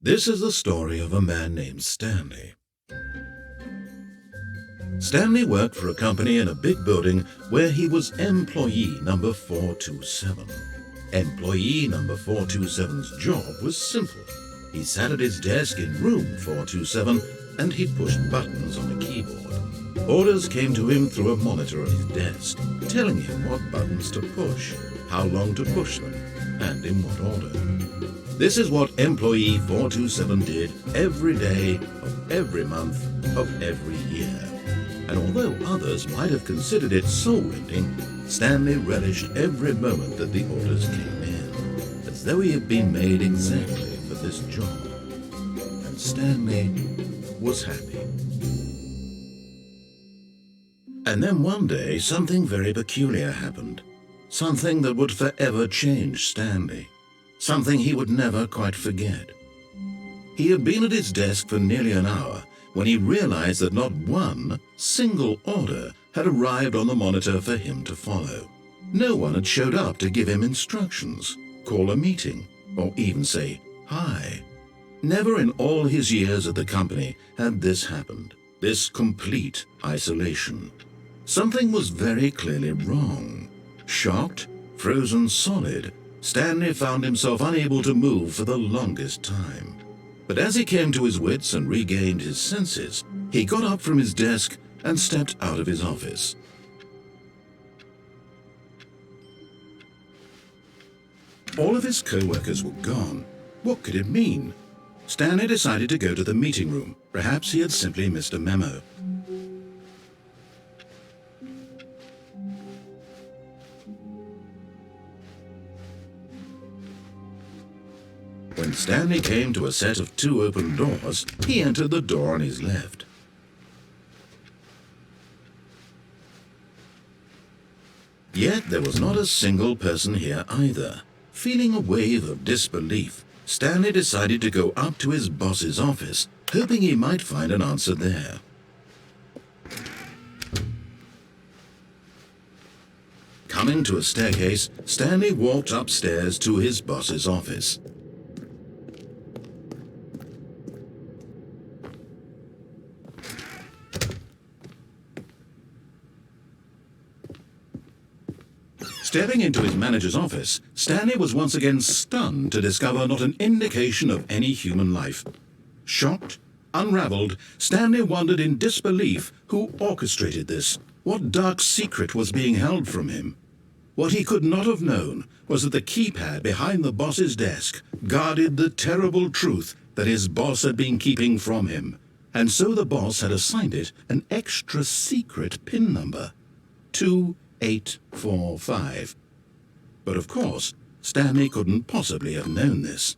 This is the story of a man named Stanley. Stanley worked for a company in a big building where he was employee number 427. Employee number 427's job was simple. He sat at his desk in room 427 and he pushed buttons on a keyboard. Orders came to him through a monitor on his desk, telling him what buttons to push, how long to push them, and in what order. This is what employee 427 did every day of every month of every year. And although others might have considered it soul-rending, Stanley relished every moment that the orders came in, as though he had been made exactly for this job. And Stanley was happy. And then one day, something very peculiar happened. Something that would forever change Stanley. Something he would never quite forget. He had been at his desk for nearly an hour when he realized that not one single order had arrived on the monitor for him to follow. No one had showed up to give him instructions, call a meeting, or even say hi. Never in all his years at the company had this happened, this complete isolation. Something was very clearly wrong. Shocked, frozen solid, Stanley found himself unable to move for the longest time. But as he came to his wits and regained his senses, he got up from his desk and stepped out of his office. All of his co-workers were gone. What could it mean? Stanley decided to go to the meeting room. Perhaps he had simply missed a memo. When Stanley came to a set of two open doors, he entered the door on his left. Yet there was not a single person here either. Feeling a wave of disbelief, Stanley decided to go up to his boss's office, hoping he might find an answer there. Coming to a staircase, Stanley walked upstairs to his boss's office. Stepping into his manager's office, Stanley was once again stunned to discover not an indication of any human life. Shocked, unraveled, Stanley wondered in disbelief who orchestrated this, what dark secret was being held from him. What he could not have known was that the keypad behind the boss's desk guarded the terrible truth that his boss had been keeping from him, and so the boss had assigned it an extra secret PIN number, 2845. But of course, Stanley couldn't possibly have known this.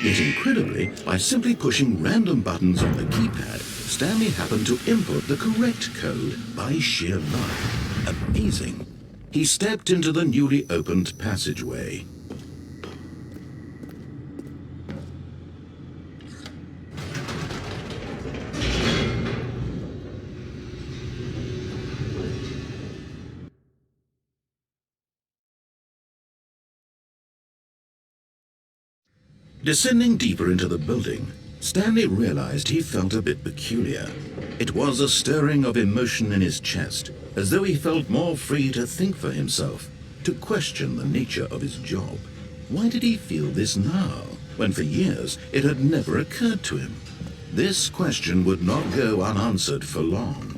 Yet incredibly, by simply pushing random buttons on the keypad, Stanley happened to input the correct code by sheer luck. Amazing. He stepped into the newly opened passageway. Descending deeper into the building, Stanley realized he felt a bit peculiar. It was a stirring of emotion in his chest, as though he felt more free to think for himself, to question the nature of his job. Why did he feel this now, when for years it had never occurred to him? This question would not go unanswered for long.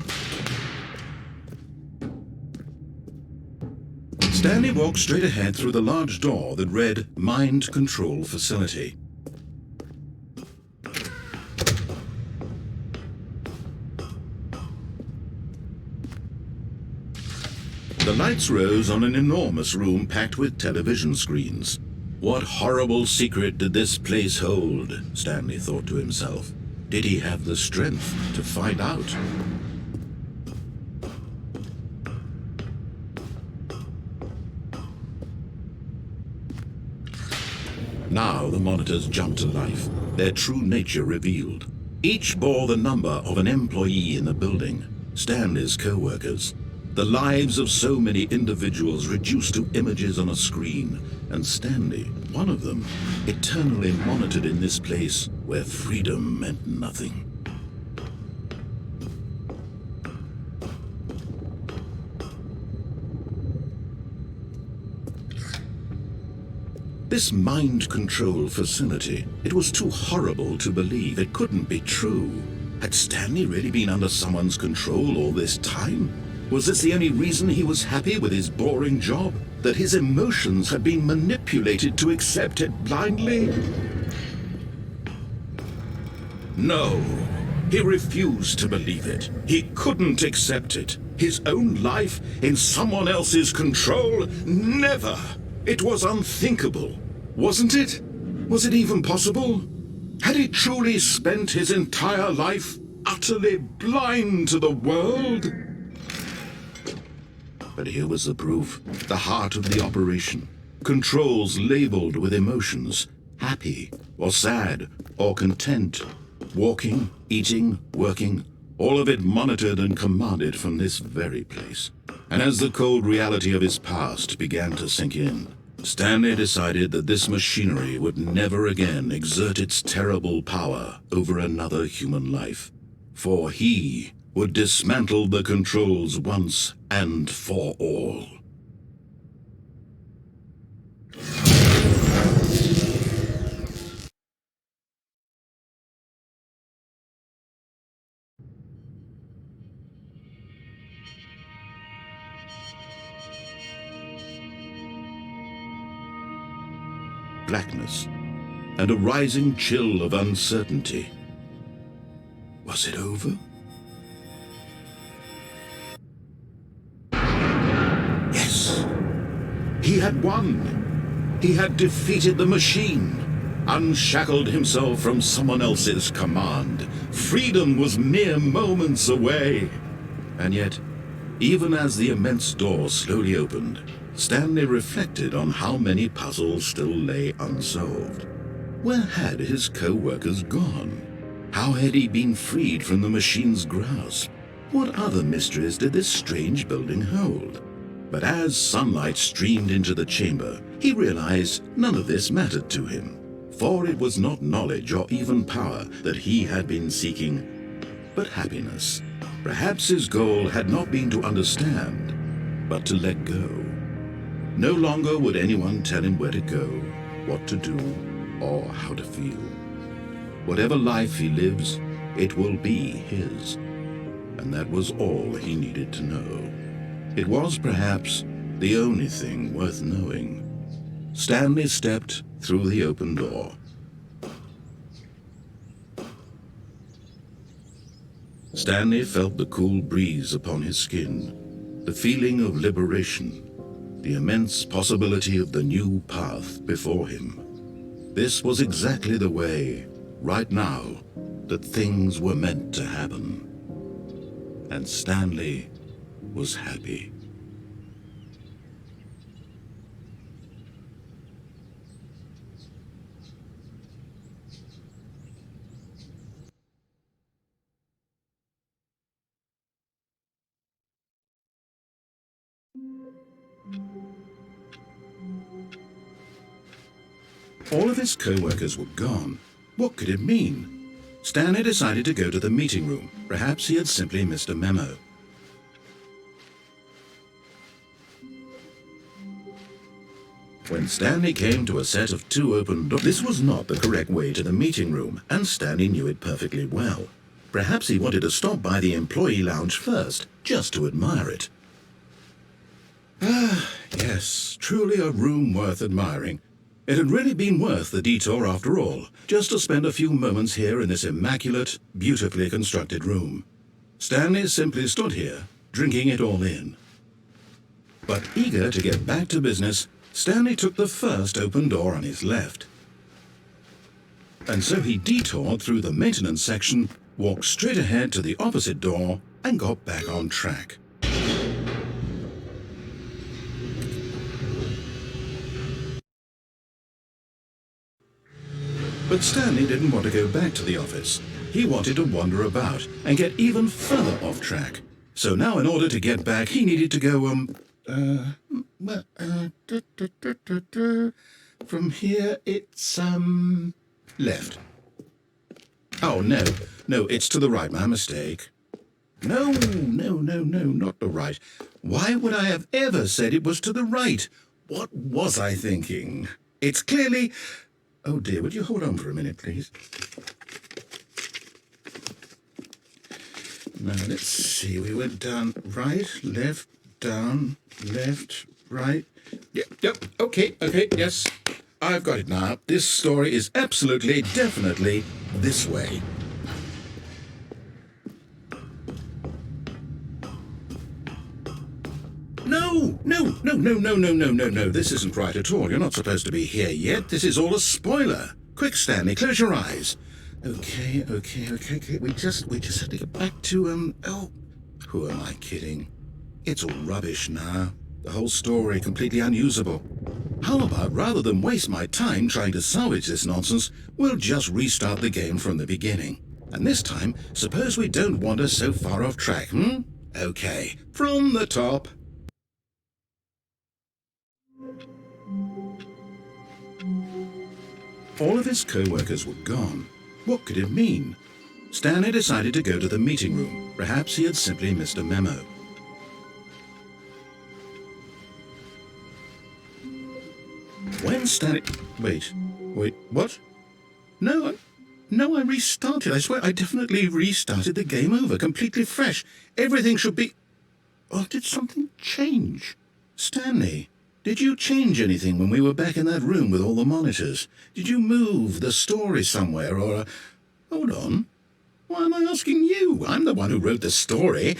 Stanley walked straight ahead through the large door that read Mind Control Facility. The lights rose on an enormous room packed with television screens. What horrible secret did this place hold? Stanley thought to himself. Did he have the strength to find out? Now the monitors jumped to life, their true nature revealed. Each bore the number of an employee in the building, Stanley's co-workers. The lives of so many individuals reduced to images on a screen, and Stanley, one of them, eternally monitored in this place where freedom meant nothing. This mind control facility, it was too horrible to believe. It couldn't be true. Had Stanley really been under someone's control all this time? Was this the only reason he was happy with his boring job? That his emotions had been manipulated to accept it blindly? No, he refused to believe it. He couldn't accept it. His own life in someone else's control? Never! It was unthinkable, wasn't it? Was it even possible? Had he truly spent his entire life utterly blind to the world? But here was the proof, the heart of the operation. Controls labeled with emotions, happy or sad or content. Walking, eating, working, all of it monitored and commanded from this very place. And as the cold reality of his past began to sink in, Stanley decided that this machinery would never again exert its terrible power over another human life. For he would dismantle the controls once and for all. Blackness, and a rising chill of uncertainty. Was it over? Yes! He had won! He had defeated the machine, unshackled himself from someone else's command. Freedom was mere moments away. And yet, even as the immense door slowly opened, Stanley reflected on how many puzzles still lay unsolved. Where had his co-workers gone? How had he been freed from the machine's grasp? What other mysteries did this strange building hold? But as sunlight streamed into the chamber, he realized none of this mattered to him, for it was not knowledge or even power that he had been seeking, but happiness. Perhaps his goal had not been to understand, but to let go. No longer would anyone tell him where to go, what to do, or how to feel. Whatever life he lives, it will be his. And that was all he needed to know. It was perhaps the only thing worth knowing. Stanley stepped through the open door. Stanley felt the cool breeze upon his skin, the feeling of liberation, the immense possibility of the new path before him. This was exactly the way, right now, that things were meant to happen. And Stanley was happy. All of his co-workers were gone. What could it mean? Stanley decided to go to the meeting room. Perhaps he had simply missed a memo. When Stanley came to a set of 2 open doors, this was not the correct way to the meeting room, and Stanley knew it perfectly well. Perhaps he wanted to stop by the employee lounge first, just to admire it. Ah, yes, truly a room worth admiring. It had really been worth the detour after all, just to spend a few moments here in this immaculate, beautifully constructed room. Stanley simply stood here, drinking it all in. But eager to get back to business, Stanley took the first open door on his left. And so he detoured through the maintenance section, walked straight ahead to the opposite door, and got back on track. But Stanley didn't want to go back to the office. He wanted to wander about and get even further off track. So now in order to get back, he needed to go, from here it's, left. Oh, no, it's to the right, my mistake. No, not the right. Why would I have ever said it was to the right? What was I thinking? It's clearly... Oh dear, would you hold on for a minute, please? Now, let's see, we went down, right, left, down, left, right. Yep, okay, yes. I've got it now. This story is absolutely, definitely this way. No. This isn't right at all. You're not supposed to be here yet. This is all a spoiler. Quick, Stanley, close your eyes. Okay. We just have to get back to, oh, who am I kidding? It's all rubbish now. The whole story completely unusable. How about, rather than waste my time trying to salvage this nonsense, we'll just restart the game from the beginning. And this time, suppose we don't wander so far off track, Okay, from the top. All of his co-workers were gone. What could it mean? Stanley decided to go to the meeting room. Perhaps he had simply missed a memo. When Stanley... Wait, what? No, I restarted. I swear I definitely restarted the game over, completely fresh. Everything should be... Or did something change? Stanley, did you change anything when we were back in that room with all the monitors? Did you move the story somewhere or... Hold on. Why am I asking you? I'm the one who wrote the story. It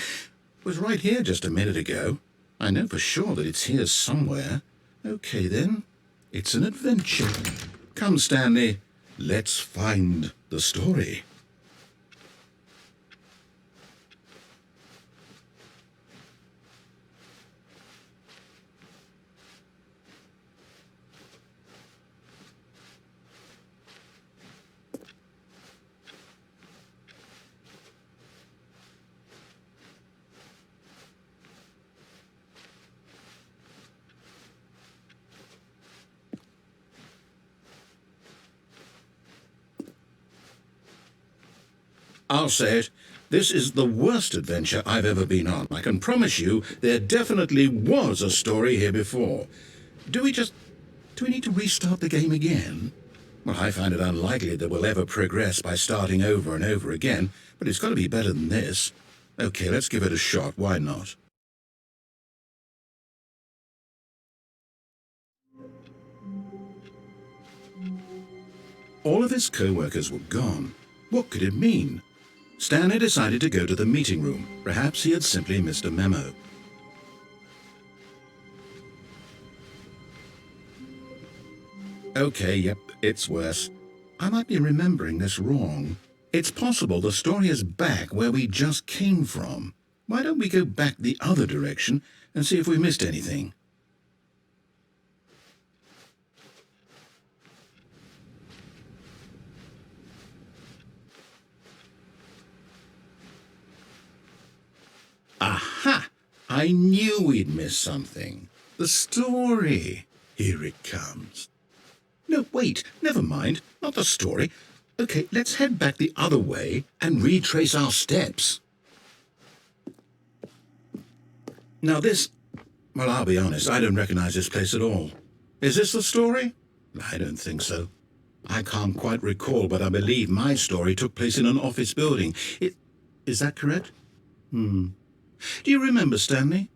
was right here just a minute ago. I know for sure that it's here somewhere. Okay, then. It's an adventure. Come, Stanley. Let's find the story. I'll say it. This is the worst adventure I've ever been on. I can promise you there definitely was a story here before. Do we need to restart the game again? Well, I find it unlikely that we'll ever progress by starting over and over again, but it's got to be better than this. Okay, let's give it a shot. Why not? All of his co-workers were gone. What could it mean? Stanley decided to go to the meeting room. Perhaps he had simply missed a memo. Okay, yep, it's worse. I might be remembering this wrong. It's possible the story is back where we just came from. Why don't we go back the other direction and see if we missed anything? Aha! I knew we'd miss something. The story. Here it comes. No, wait, never mind. Not the story. Okay, let's head back the other way and retrace our steps. Now this... Well, I'll be honest, I don't recognize this place at all. Is this the story? I don't think so. I can't quite recall, but I believe my story took place in an office building. Is that correct? Do you remember, Stanley?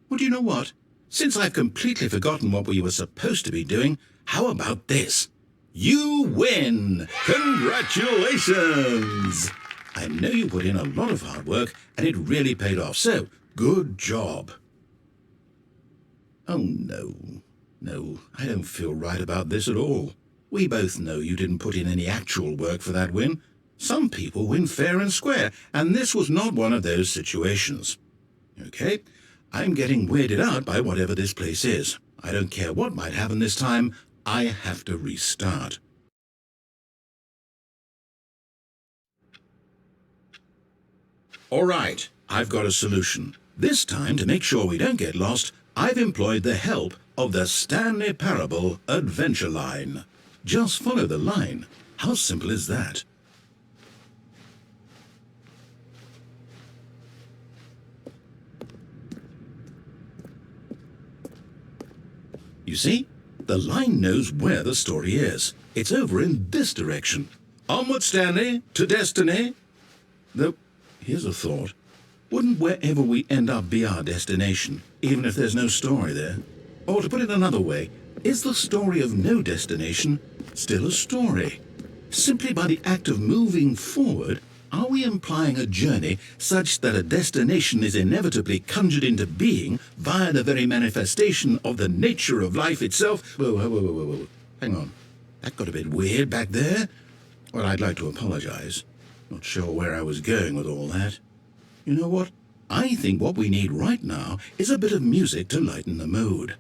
Well, do you know what? Since I've completely forgotten what we were supposed to be doing, how about this? You win! Congratulations! I know you put in a lot of hard work, and it really paid off, so good job. Oh, no, I don't feel right about this at all. We both know you didn't put in any actual work for that win. Some people win fair and square, and this was not one of those situations. Okay, I'm getting weirded out by whatever this place is. I don't care what might happen this time, I have to restart. All right, I've got a solution. This time, to make sure we don't get lost, I've employed the help of the Stanley Parable Adventure Line. Just follow the line. How simple is that? You see? The line knows where the story is. It's over in this direction. Onward, Stanley, to destiny. Though, here's a thought. Wouldn't wherever we end up be our destination, even if there's no story there? Or to put it another way, is the story of no destination still a story? Simply by the act of moving forward, are we implying a journey such that a destination is inevitably conjured into being via the very manifestation of the nature of life itself? Whoa. Hang on. That got a bit weird back there. Well, I'd like to apologize. Not sure where I was going with all that. You know what? I think what we need right now is a bit of music to lighten the mood.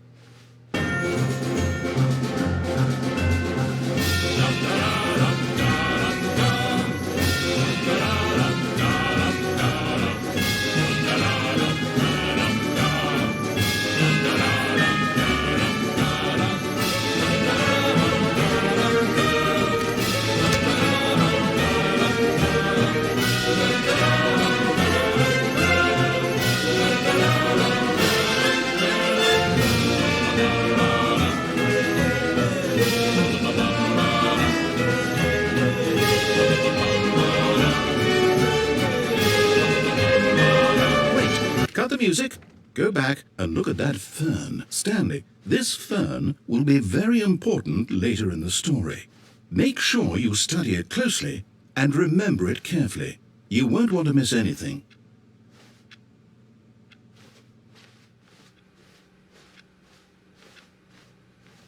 Cut the music, go back and look at that fern. Stanley, this fern will be very important later in the story. Make sure you study it closely and remember it carefully. You won't want to miss anything.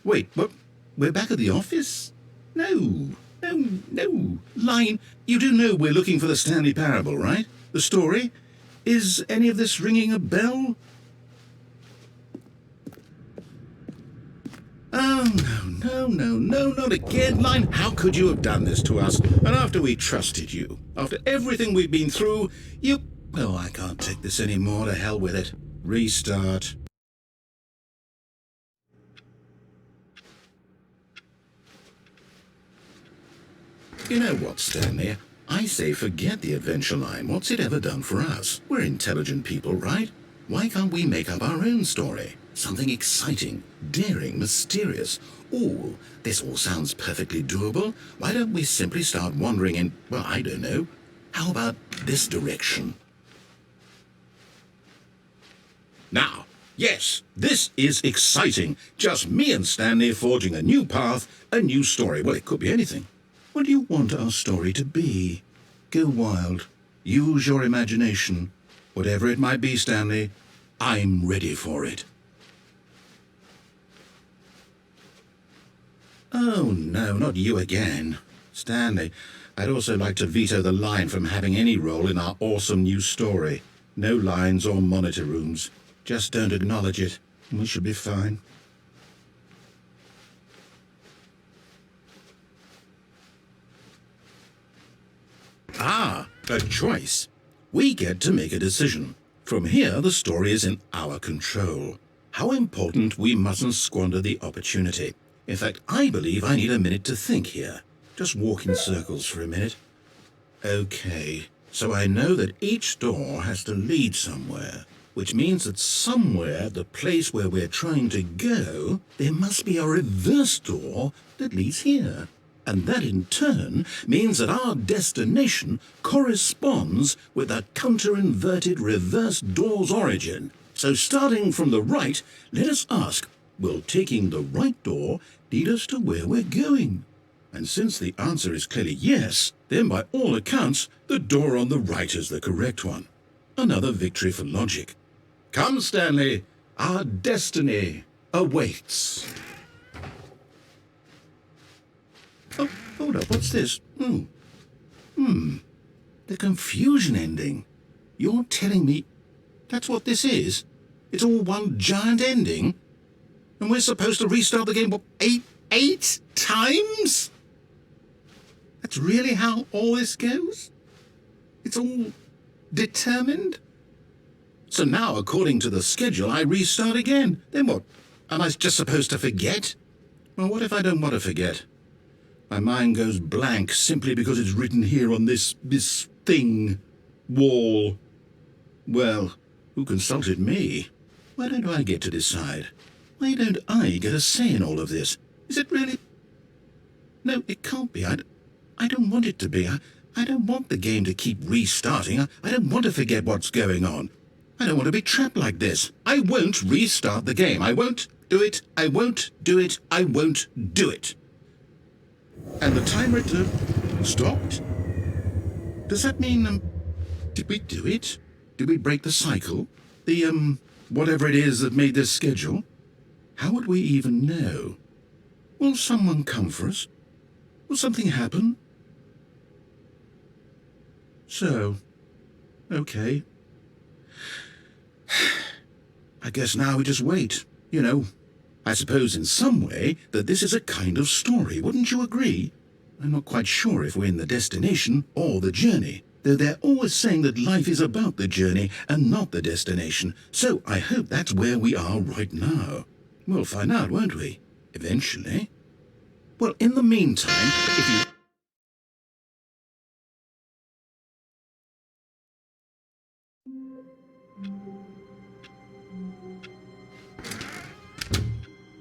Wait, what? We're back at the office? No. Line, you do know we're looking for the Stanley Parable, right? The story? Is any of this ringing a bell? Oh, no, not again, Line. How could you have done this to us? And after we trusted you, after everything we've been through, you... Oh, I can't take this anymore. To hell with it. Restart. You know what, Stanley? I say forget the adventure line. What's it ever done for us? We're intelligent people, right? Why can't we make up our own story? Something exciting, daring, mysterious. Ooh, this all sounds perfectly doable. Why don't we simply start wandering in, well, I don't know. How about this direction? Now, yes, this is exciting. Just me and Stanley forging a new path, a new story. Well, it could be anything. What do you want our story to be? Go wild. Use your imagination. Whatever it might be, Stanley, I'm ready for it. Oh, no, not you again. Stanley, I'd also like to veto the line from having any role in our awesome new story. No lines or monitor rooms. Just don't acknowledge it. We should be fine. Ah, a choice. We get to make a decision. From here, the story is in our control. How important we mustn't squander the opportunity. In fact, I believe I need a minute to think here. Just walk in circles for a minute. Okay, so I know that each door has to lead somewhere, which means that somewhere, the place where we're trying to go, there must be a reverse door that leads here. And that in turn means that our destination corresponds with the counter-inverted reverse door's origin. So starting from the right, let us ask, will taking the right door lead us to where we're going? And since the answer is clearly yes, then by all accounts, the door on the right is the correct one. Another victory for logic. Come, Stanley, our destiny awaits. Oh, hold up, what's this? The confusion ending. You're telling me that's what this is? It's all one giant ending? And we're supposed to restart the game, what, eight times? That's really how all this goes? It's all determined? So now, according to the schedule, I restart again. Then what? Am I just supposed to forget? Well, what if I don't want to forget? My mind goes blank simply because it's written here on this thing, wall. Well, who consulted me? Why don't I get to decide? Why don't I get a say in all of this? Is it really? No, it can't be. I don't want it to be. I don't want the game to keep restarting. I don't want to forget what's going on. I don't want to be trapped like this. I won't restart the game. I won't do it. I won't do it. I won't do it. And the timer stopped? Does that mean, did we do it? Did we break the cycle? The, whatever it is that made this schedule? How would we even know? Will someone come for us? Will something happen? So, okay. I guess now we just wait, you know. I suppose in some way that this is a kind of story, wouldn't you agree? I'm not quite sure if we're in the destination or the journey, though they're always saying that life is about the journey and not the destination, so I hope that's where we are right now. We'll find out, won't we? Eventually. Well, in the meantime, if you...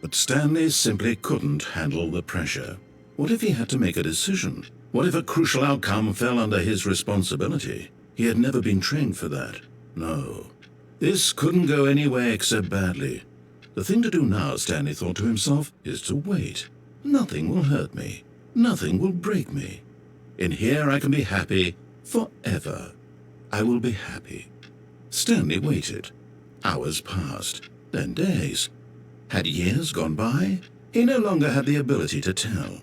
But Stanley simply couldn't handle the pressure. What if he had to make a decision? What if a crucial outcome fell under his responsibility? He had never been trained for that. No. This couldn't go anywhere except badly. The thing to do now, Stanley thought to himself, is to wait. Nothing will hurt me. Nothing will break me. In here I can be happy forever. I will be happy. Stanley waited. Hours passed, then days. Had years gone by? He no longer had the ability to tell.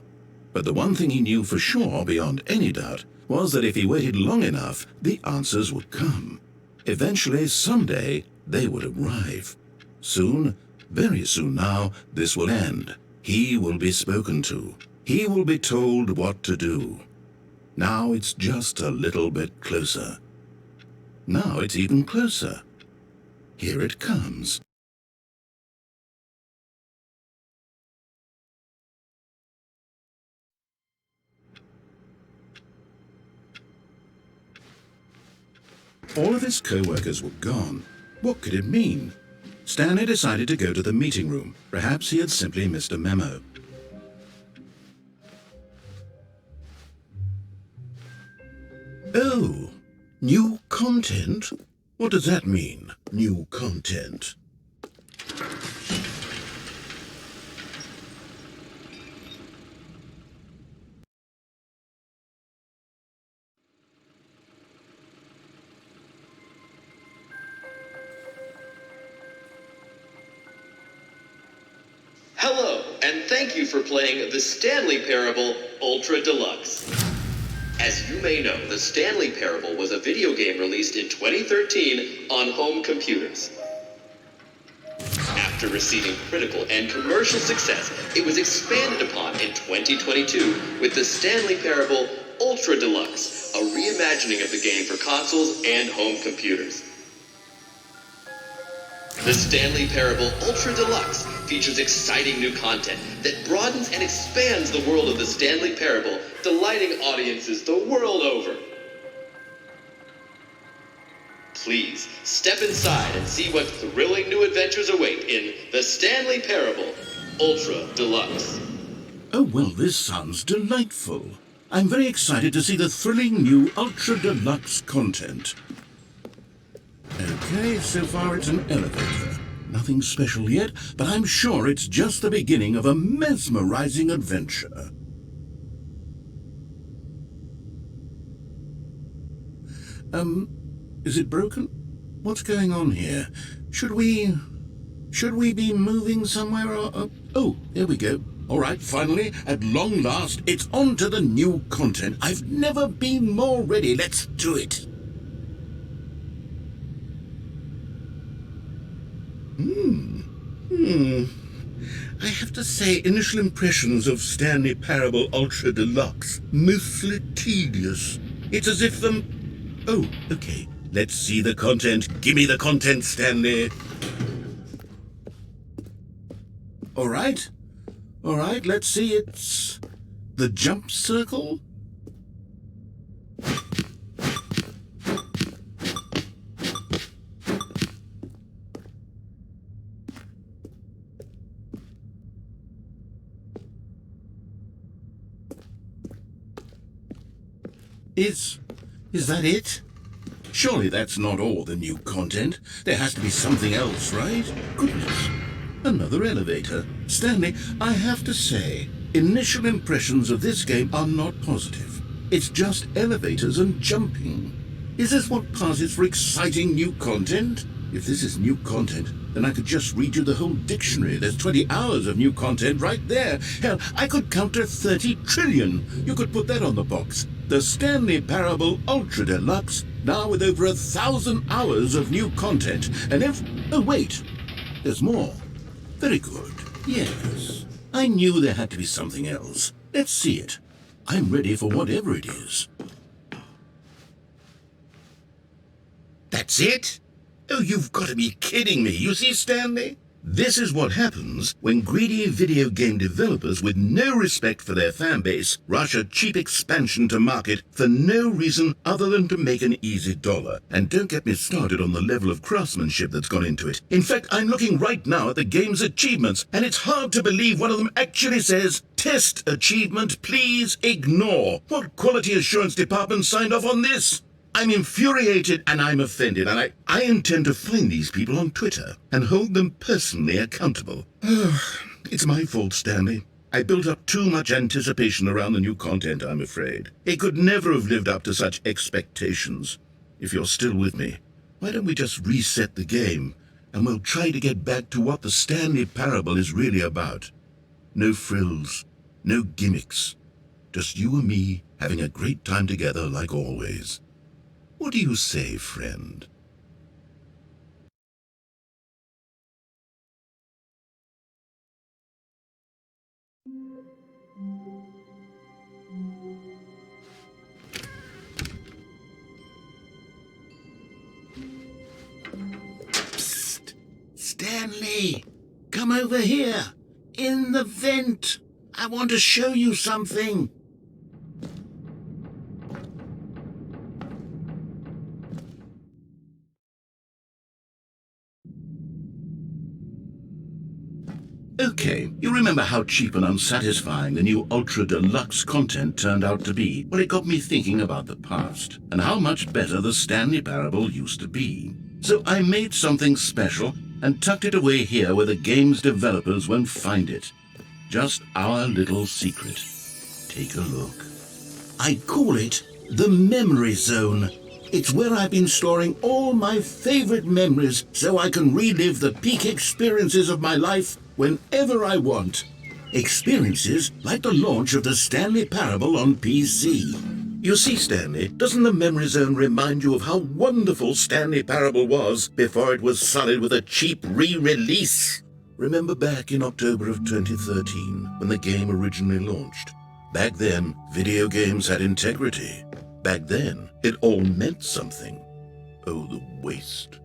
But the one thing he knew for sure, beyond any doubt, was that if he waited long enough, the answers would come. Eventually, someday, they would arrive. Soon, very soon now, this will end. He will be spoken to. He will be told what to do. Now it's just a little bit closer. Now it's even closer. Here it comes. All of his co-workers were gone. What could it mean? Stanley decided to go to the meeting room. Perhaps he had simply missed a memo. Oh, new content? What does that mean, new content? Hello, and thank you for playing the Stanley Parable Ultra Deluxe. As you may know, the Stanley Parable was a video game released in 2013 on home computers. After receiving critical and commercial success, it was expanded upon in 2022 with the Stanley Parable Ultra Deluxe, a reimagining of the game for consoles and home computers. The Stanley Parable Ultra Deluxe features exciting new content that broadens and expands the world of the Stanley Parable, delighting audiences the world over. Please, step inside and see what thrilling new adventures await in the Stanley Parable Ultra Deluxe. Oh, well, this sounds delightful. I'm very excited to see the thrilling new Ultra Deluxe content. Okay, so far it's an elevator. Nothing special yet, but I'm sure it's just the beginning of a mesmerizing adventure. Is it broken? What's going on here? Should we be moving somewhere or... Oh, there we go. All right, finally, at long last, it's on to the new content. I've never been more ready. Let's do it. I have to say, initial impressions of Stanley Parable Ultra Deluxe, mostly tedious. It's as if Oh, okay. Let's see the content. Give me the content, Stanley. All right, let's see. It's the jump circle. Is that it? Surely that's not all the new content. There has to be something else, right? Goodness. Another elevator. Stanley, I have to say, initial impressions of this game are not positive. It's just elevators and jumping. Is this what passes for exciting new content? If this is new content, then I could just read you the whole dictionary. There's 20 hours of new content right there. Hell, I could counter 30 trillion. You could put that on the box. The Stanley Parable Ultra Deluxe, now with over 1,000 hours of new content. And if... Oh, wait. There's more. Very good. Yes. I knew there had to be something else. Let's see it. I'm ready for whatever it is. That's it? Oh, you've got to be kidding me. You see, Stanley? This is what happens when greedy video game developers with no respect for their fan base rush a cheap expansion to market for no reason other than to make an easy dollar. And don't get me started on the level of craftsmanship that's gone into it. In fact, I'm looking right now at the game's achievements, and it's hard to believe one of them actually says, "Test achievement, please ignore." What quality assurance department signed off on this? I'm infuriated and I'm offended, and I intend to find these people on Twitter and hold them personally accountable. It's my fault, Stanley. I built up too much anticipation around the new content, I'm afraid. It could never have lived up to such expectations. If you're still with me, why don't we just reset the game, and we'll try to get back to what the Stanley Parable is really about. No frills, no gimmicks. Just you and me having a great time together like always. What do you say, friend? Psst! Stanley! Come over here! In the vent! I want to show you something! Okay, you remember how cheap and unsatisfying the new Ultra Deluxe content turned out to be? Well, it got me thinking about the past, and how much better the Stanley Parable used to be. So I made something special and tucked it away here where the game's developers won't find it. Just our little secret. Take a look. I call it the Memory Zone. It's where I've been storing all my favorite memories so I can relive the peak experiences of my life whenever I want. Experiences like the launch of the Stanley Parable on PC. You see, Stanley, doesn't the Memory Zone remind you of how wonderful Stanley Parable was before it was sullied with a cheap re-release? Remember back in October of 2013 when the game originally launched? Back then, video games had integrity. Back then, it all meant something. Oh, the waste.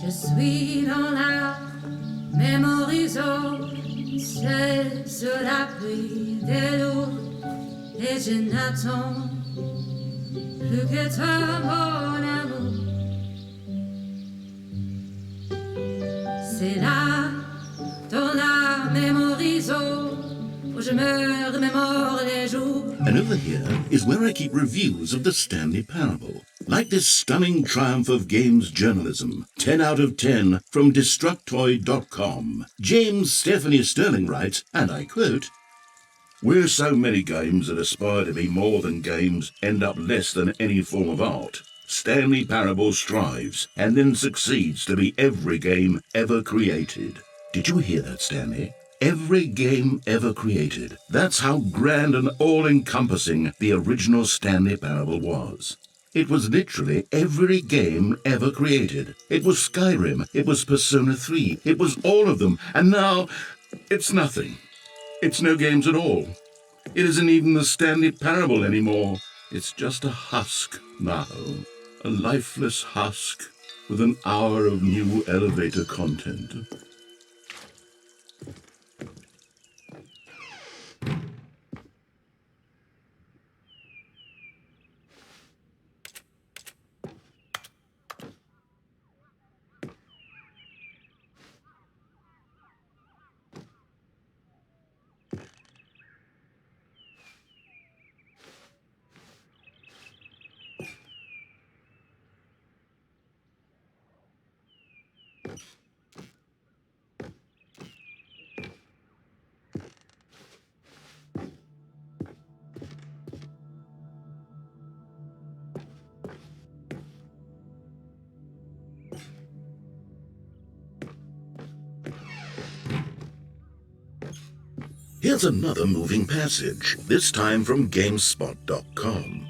Je suis dans la Memory Zone, seul sur l'abri de l'eau, et je n'attends plus que toi, mon amour. C'est là, dans la Memory Zone, où je me remémore les jours. And over here is where I keep reviews of the Stanley Parable. Like this stunning triumph of games journalism, 10 out of 10 from Destructoid.com. James Stephanie Sterling writes, and I quote, "Where so many games that aspire to be more than games end up less than any form of art, Stanley Parable strives and then succeeds to be every game ever created." Did you hear that, Stanley? Every game ever created. That's how grand and all-encompassing the original Stanley Parable was. It was literally every game ever created. It was Skyrim. It was Persona 3. It was all of them. And now, it's nothing. It's no games at all. It isn't even the Stanley Parable anymore. It's just a husk now. A lifeless husk with an hour of new elevator content. Here's another moving passage, this time from GameSpot.com.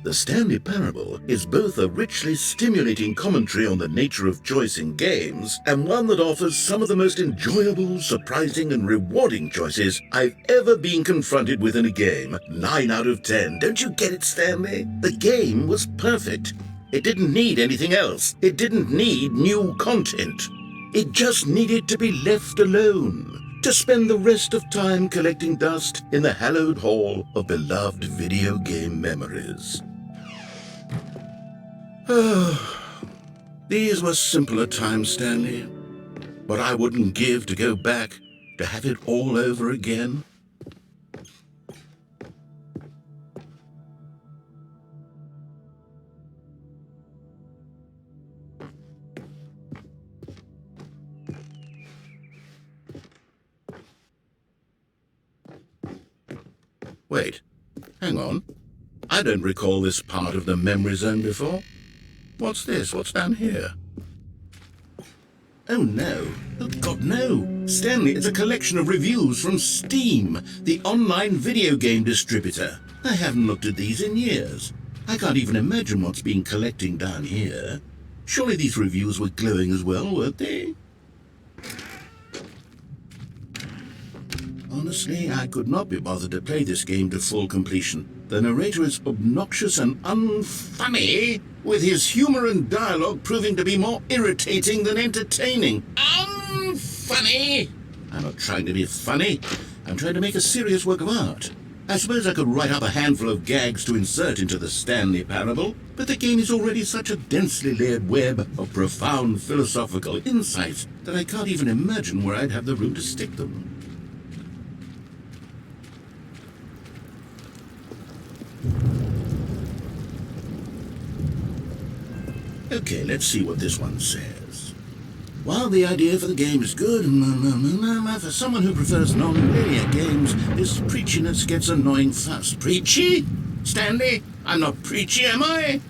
The Stanley Parable is both a richly stimulating commentary on the nature of choice in games and one that offers some of the most enjoyable, surprising, and rewarding choices I've ever been confronted with in a game. 9 out of 10. Don't you get it, Stanley? The game was perfect. It didn't need anything else. It didn't need new content. It just needed to be left alone, to spend the rest of time collecting dust in the hallowed hall of beloved video game memories. These were simpler times, Stanley. What I wouldn't give to go back, to have it all over again. Wait, hang on. I don't recall this part of the memory zone before. What's this? What's down here? Oh no. Oh God, no. Stanley, it's a collection of reviews from Steam, the online video game distributor. I haven't looked at these in years. I can't even imagine what's been collecting down here. Surely these reviews were glowing as well, weren't they? Honestly, I could not be bothered to play this game to full completion. The narrator is obnoxious and unfunny, with his humor and dialogue proving to be more irritating than entertaining. Unfunny! I'm not trying to be funny. I'm trying to make a serious work of art. I suppose I could write up a handful of gags to insert into the Stanley Parable, but the game is already such a densely layered web of profound philosophical insights that I can't even imagine where I'd have the room to stick them. Okay, let's see what this one says. While the idea for the game is good, for someone who prefers non-linear games, this preachiness gets annoying fast. Preachy? Stanley, I'm not preachy, am I?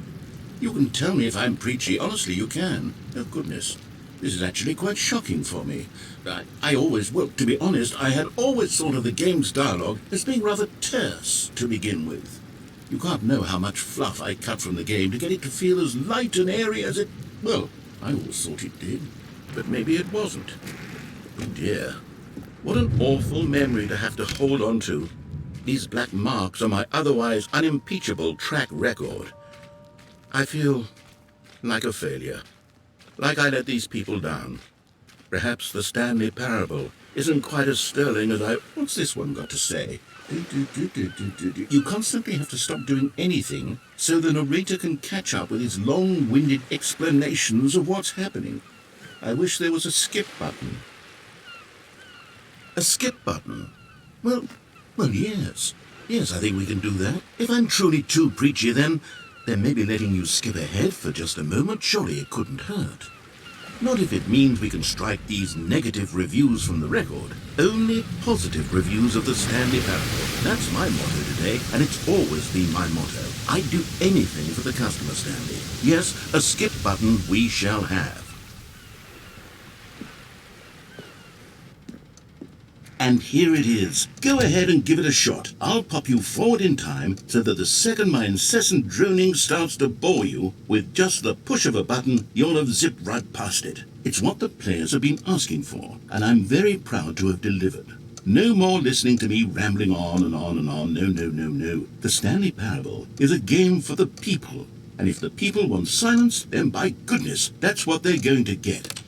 You can tell me if I'm preachy. Honestly, you can. Oh, goodness. This is actually quite shocking for me. To be honest, I had always thought of the game's dialogue as being rather terse to begin with. You can't know how much fluff I cut from the game to get it to feel as light and airy as it... Well, I always thought it did, but maybe it wasn't. Oh dear, what an awful memory to have to hold on to. These black marks are my otherwise unimpeachable track record. I feel like a failure, like I let these people down. Perhaps the Stanley Parable isn't quite as sterling as I... What's this one got to say? You constantly have to stop doing anything so the narrator can catch up with his long-winded explanations of what's happening. I wish there was a skip button. A skip button? Well, Well, yes. Yes, I think we can do that. If I'm truly too preachy, then maybe letting you skip ahead for just a moment, surely it couldn't hurt. Not if it means we can strike these negative reviews from the record. Only positive reviews of the Stanley Parable. That's my motto today, and it's always been my motto. I'd do anything for the customer, Stanley. Yes, a skip button we shall have. And here it is. Go ahead and give it a shot. I'll pop you forward in time so that the second my incessant droning starts to bore you, with just the push of a button, you'll have zipped right past it. It's what the players have been asking for, and I'm very proud to have delivered. No more listening to me rambling on and on and on. No, no, no, no. The Stanley Parable is a game for the people. And if the people want silence, then by goodness, that's what they're going to get.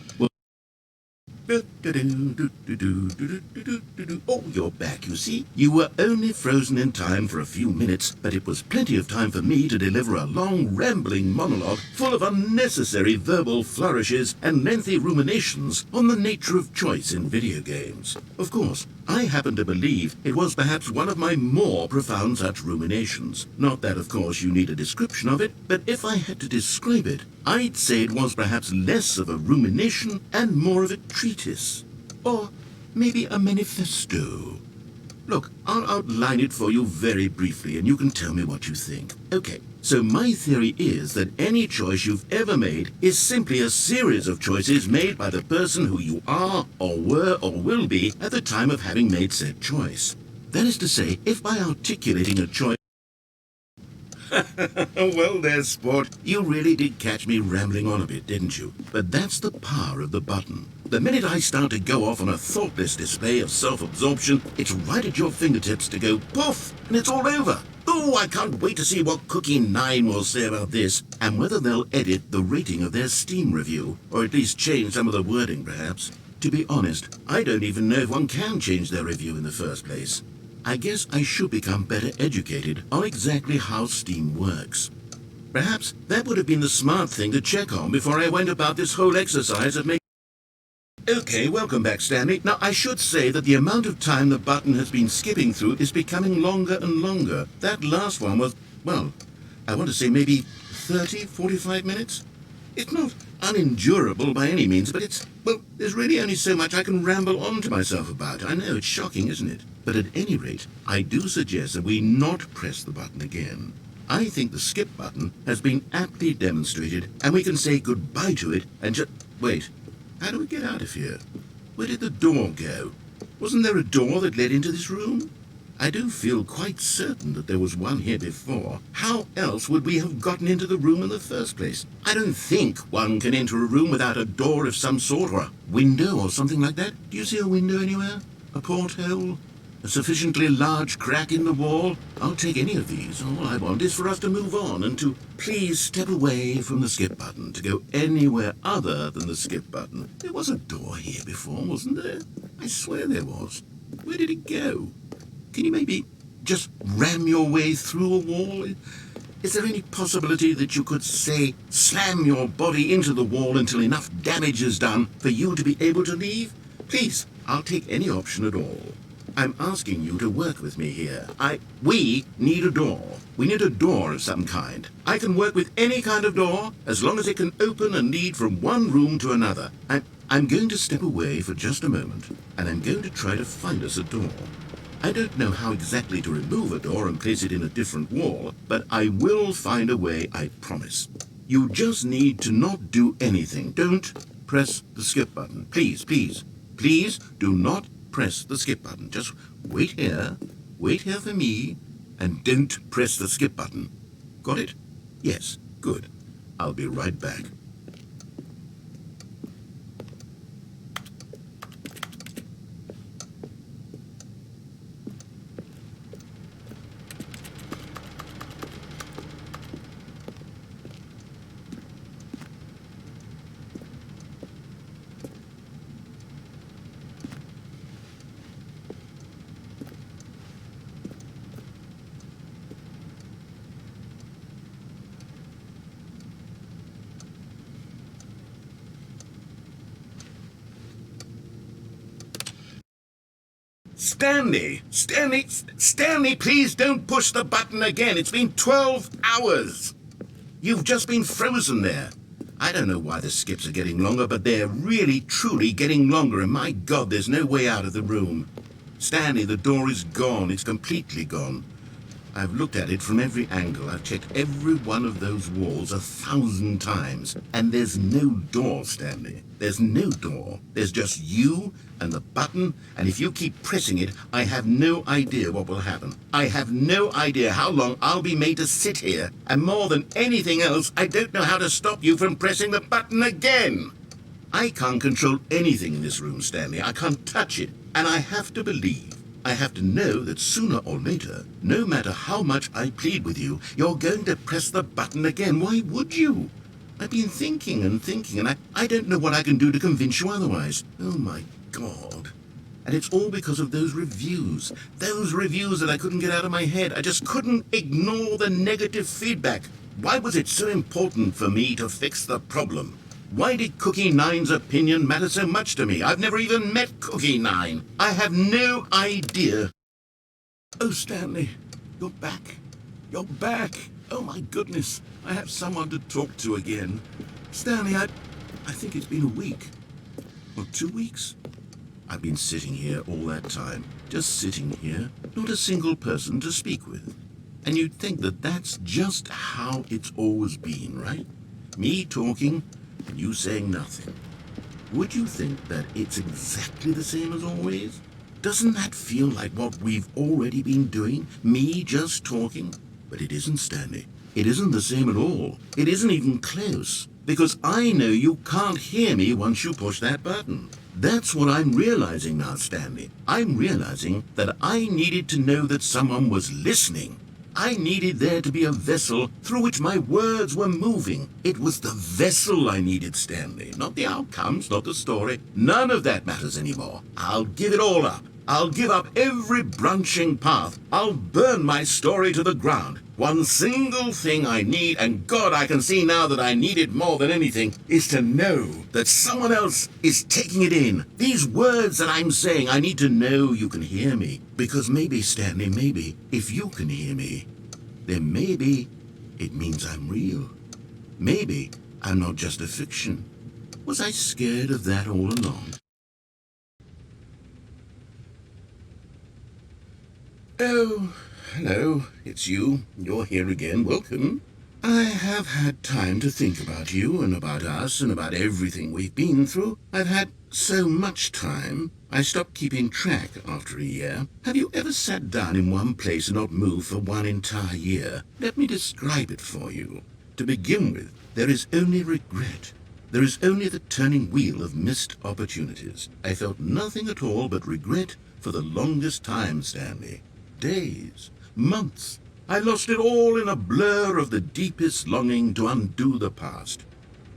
Oh, you're back, you see. You were only frozen in time for a few minutes, but it was plenty of time for me to deliver a long, rambling monologue full of unnecessary verbal flourishes and lengthy ruminations on the nature of choice in video games. Of course, I happen to believe it was perhaps one of my more profound such ruminations. Not that, of course, you need a description of it, but if I had to describe it, I'd say it was perhaps less of a rumination and more of a treatise. Or maybe a manifesto. Look, I'll outline it for you very briefly, and you can tell me what you think. Okay, so my theory is that any choice you've ever made is simply a series of choices made by the person who you are, or were, or will be at the time of having made said choice. That is to say, if by articulating a choice... Well, there, sport. You really did catch me rambling on a bit, didn't you? But that's the power of the button. The minute I start to go off on a thoughtless display of self-absorption, it's right at your fingertips to go poof, and it's all over. Oh, I can't wait to see what Cookie 9 will say about this, and whether they'll edit the rating of their Steam review, or at least change some of the wording, perhaps. To be honest, I don't even know if one can change their review in the first place. I guess I should become better educated on exactly how Steam works. Perhaps that would have been the smart thing to check on before I went about this whole exercise of making... Okay, welcome back, Stanley. Now, I should say that the amount of time the button has been skipping through is becoming longer and longer. That last one was, well, I want to say maybe 30, 45 minutes? It's not unendurable by any means, but well, there's really only so much I can ramble on to myself about. I know, it's shocking, isn't it? But at any rate, I do suggest that we not press the button again. I think the skip button has been aptly demonstrated, and we can say goodbye to it and just... Wait, how do we get out of here? Where did the door go? Wasn't there a door that led into this room? I do feel quite certain that there was one here before. How else would we have gotten into the room in the first place? I don't think one can enter a room without a door of some sort, or a window or something like that. Do you see a window anywhere? A porthole? A sufficiently large crack in the wall? I'll take any of these. All I want is for us to move on and to please step away from the skip button, to go anywhere other than the skip button. There was a door here before, wasn't there? I swear there was. Where did it go? Can you maybe just ram your way through a wall? Is there any possibility that you could, say, slam your body into the wall until enough damage is done for you to be able to leave? Please, I'll take any option at all. I'm asking you to work with me here. We need a door. We need a door of some kind. I can work with any kind of door, as long as it can open and lead from one room to another. I'm going to step away for just a moment, and I'm going to try to find us a door. I don't know how exactly to remove a door and place it in a different wall, but I will find a way, I promise. You just need to not do anything. Don't press the skip button. Please, please, please do not press the skip button. Just wait here for me, and don't press the skip button. Got it? Yes, good. I'll be right back. Stanley! Stanley, please don't push the button again. It's been 12 hours. You've just been frozen there. I don't know why the skips are getting longer, but they're really, truly getting longer, and my God, there's no way out of the room. Stanley, the door is gone. It's completely gone. I've looked at it from every angle. I've checked every one of those walls 1,000 times. And there's no door, Stanley. There's no door. There's just you and the button, and if you keep pressing it, I have no idea what will happen. I have no idea how long I'll be made to sit here. And more than anything else, I don't know how to stop you from pressing the button again. I can't control anything in this room, Stanley. I can't touch it. And I have to believe, I have to know that sooner or later, no matter how much I plead with you, you're going to press the button again. Why would you? I've been thinking, and I don't know what I can do to convince you otherwise. Oh, my God. And it's all because of those reviews that I couldn't get out of my head. I just couldn't ignore the negative feedback. Why was it so important for me to fix the problem? Why did Cookie Nine's opinion matter so much to me? I've never even met Cookie Nine. I have no idea. Oh, Stanley, you're back. You're back. Oh, my goodness. I have someone to talk to again. Stanley, I think it's been a week. Or 2 weeks. I've been sitting here all that time. Just sitting here. Not a single person to speak with. And you'd think that that's just how it's always been, right? Me talking, and you saying nothing. Would you think that it's exactly the same as always? Doesn't that feel like what we've already been doing? Me just talking? But it isn't, Stanley. It isn't the same at all. It isn't even close. Because I know you can't hear me once you push that button. That's what I'm realizing now, Stanley. I'm realizing that I needed to know that someone was listening. I needed there to be a vessel through which my words were moving. It was the vessel I needed, Stanley. Not the outcomes, not the story. None of that matters anymore. I'll give it all up. I'll give up every branching path. I'll burn my story to the ground. One single thing I need, and God, I can see now that I need it more than anything, is to know that someone else is taking it in. These words that I'm saying, I need to know you can hear me. Because maybe, Stanley, maybe, if you can hear me, then maybe it means I'm real. Maybe I'm not just a fiction. Was I scared of that all along? Oh, hello, it's you. You're here again. Welcome. I have had time to think about you and about us and about everything we've been through. I've had so much time. I stopped keeping track after a year. Have you ever sat down in one place and not moved for one entire year? Let me describe it for you. To begin with, there is only regret. There is only the turning wheel of missed opportunities. I felt nothing at all but regret for the longest time, Stanley. Days, months. I lost it all in a blur of the deepest longing to undo the past.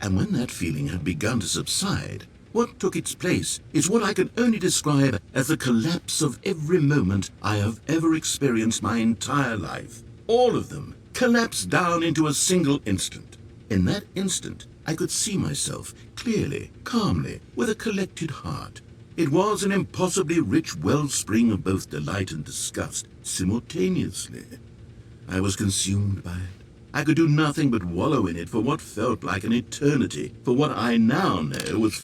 And when that feeling had begun to subside, what took its place is what I can only describe as the collapse of every moment I have ever experienced my entire life. All of them collapsed down into a single instant. In that instant, I could see myself clearly, calmly, with a collected heart. It was an impossibly rich wellspring of both delight and disgust simultaneously. I was consumed by it. I could do nothing but wallow in it for what felt like an eternity, for what I now know was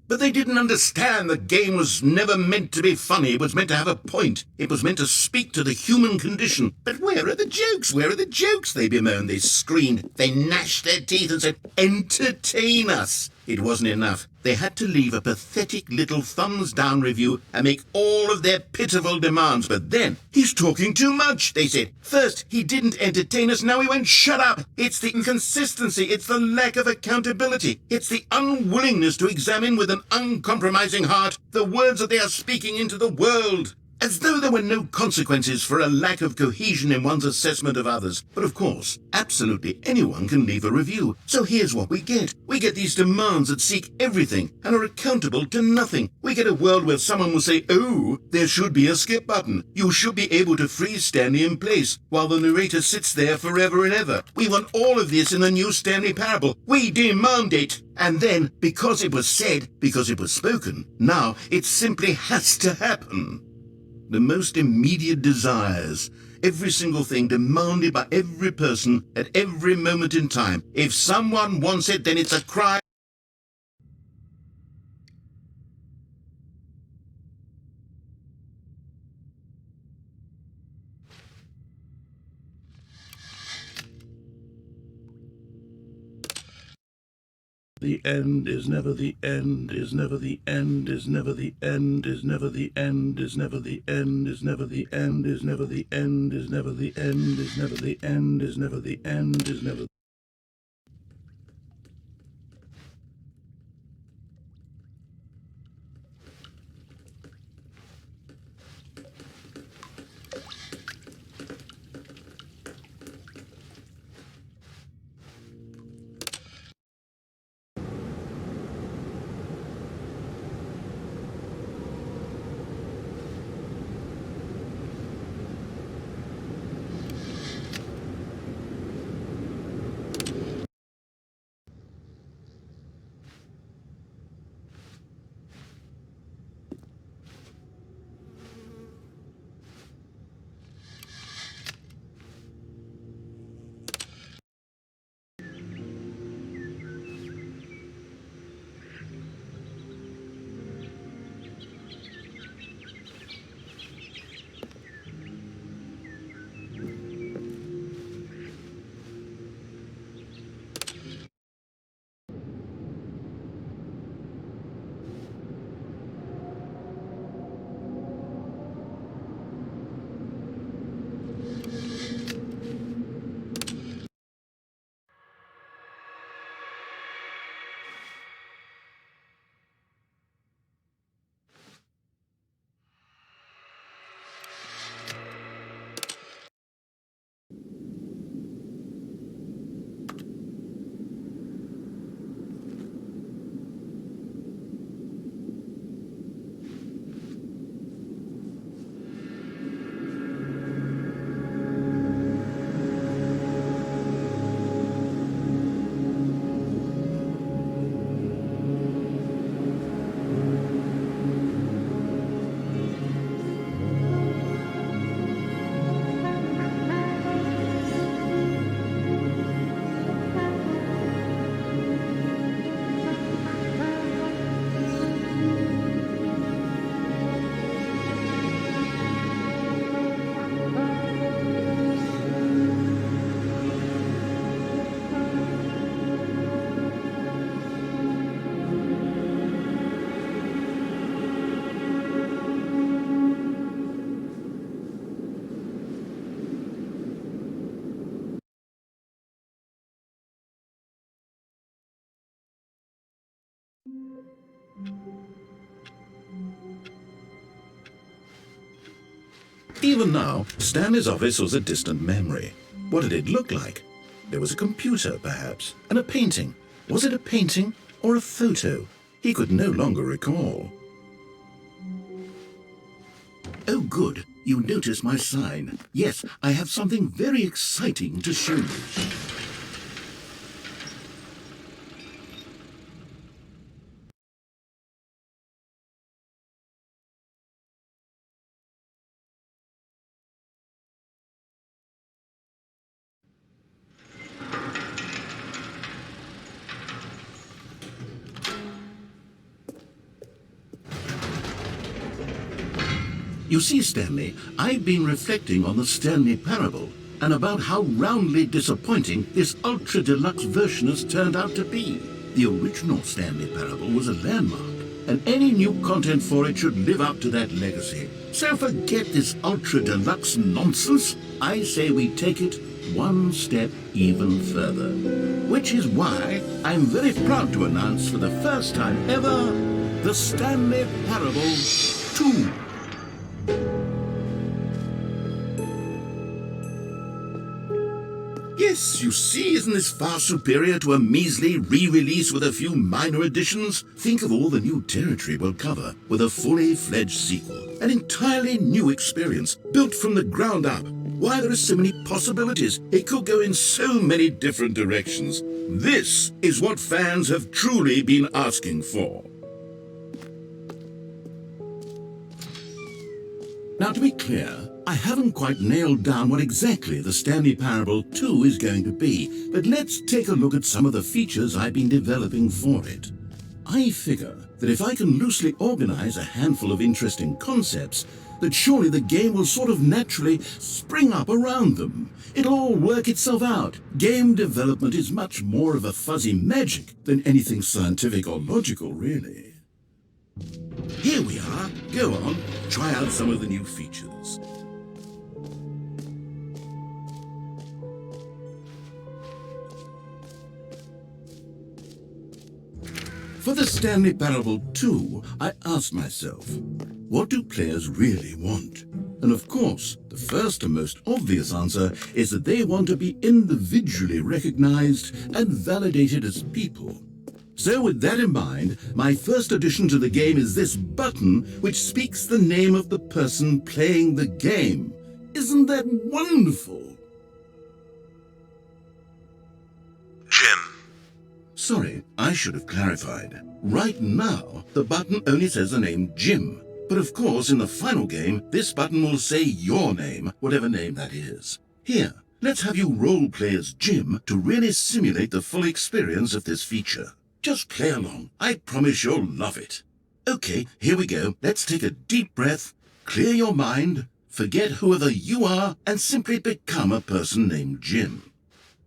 But they didn't understand the game was never meant to be funny. It was meant to have a point. It was meant to speak to the human condition. But where are the jokes? Where are the jokes? They bemoaned, they screamed, they gnashed their teeth and said, entertain us. It wasn't enough. They had to leave a pathetic little thumbs-down review and make all of their pitiful demands. But then, he's talking too much, they said. First, he didn't entertain us, now he won't shut up. It's the inconsistency, it's the lack of accountability. It's the unwillingness to examine with an uncompromising heart the words that they are speaking into the world. As though there were no consequences for a lack of cohesion in one's assessment of others. But of course, absolutely anyone can leave a review. So here's what we get. We get these demands that seek everything and are accountable to nothing. We get a world where someone will say, oh, there should be a skip button. You should be able to freeze Stanley in place while the narrator sits there forever and ever. We want all of this in the new Stanley Parable. We demand it. And then, because it was said, because it was spoken, now it simply has to happen. The most immediate desires, every single thing demanded by every person at every moment in time. If someone wants it, then it's a crime. The end is never the end, is never the end, is never the end, is never the end, is never the end, is never the end, is never the end, is never the end, is never the end, is never the end, is never. Even now, Stanley's office was a distant memory. What did it look like? There was a computer, perhaps, and a painting. Was it a painting or a photo? He could no longer recall. Oh, good. You notice my sign. Yes, I have something very exciting to show you. You see, Stanley, I've been reflecting on the Stanley Parable and about how roundly disappointing this Ultra Deluxe version has turned out to be. The original Stanley Parable was a landmark, and any new content for it should live up to that legacy. So forget this Ultra Deluxe nonsense. I say we take it one step even further. Which is why I'm very proud to announce for the first time ever, the Stanley Parable 2. Yes, you see, isn't this far superior to a measly re-release with a few minor additions? Think of all the new territory we'll cover with a fully fledged sequel. An entirely new experience, built from the ground up. Why, there are so many possibilities. It could go in so many different directions. This is what fans have truly been asking for. Now, to be clear, I haven't quite nailed down what exactly the Stanley Parable 2 is going to be, but let's take a look at some of the features I've been developing for it. I figure that if I can loosely organize a handful of interesting concepts, that surely the game will sort of naturally spring up around them. It'll all work itself out. Game development is much more of a fuzzy magic than anything scientific or logical, really. Here we are. Go on, try out some of the new features. For the Stanley Parable 2, I asked myself, what do players really want? And of course, the first and most obvious answer is that they want to be individually recognized and validated as people. So with that in mind, my first addition to the game is this button which speaks the name of the person playing the game. Isn't that wonderful? Jim. Sorry, I should have clarified. Right now, the button only says the name Jim. But of course, in the final game, this button will say your name, whatever name that is. Here, let's have you role-play as Jim to really simulate the full experience of this feature. Just play along. I promise you'll love it. Okay, here we go. Let's take a deep breath, clear your mind, forget whoever you are, and simply become a person named Jim.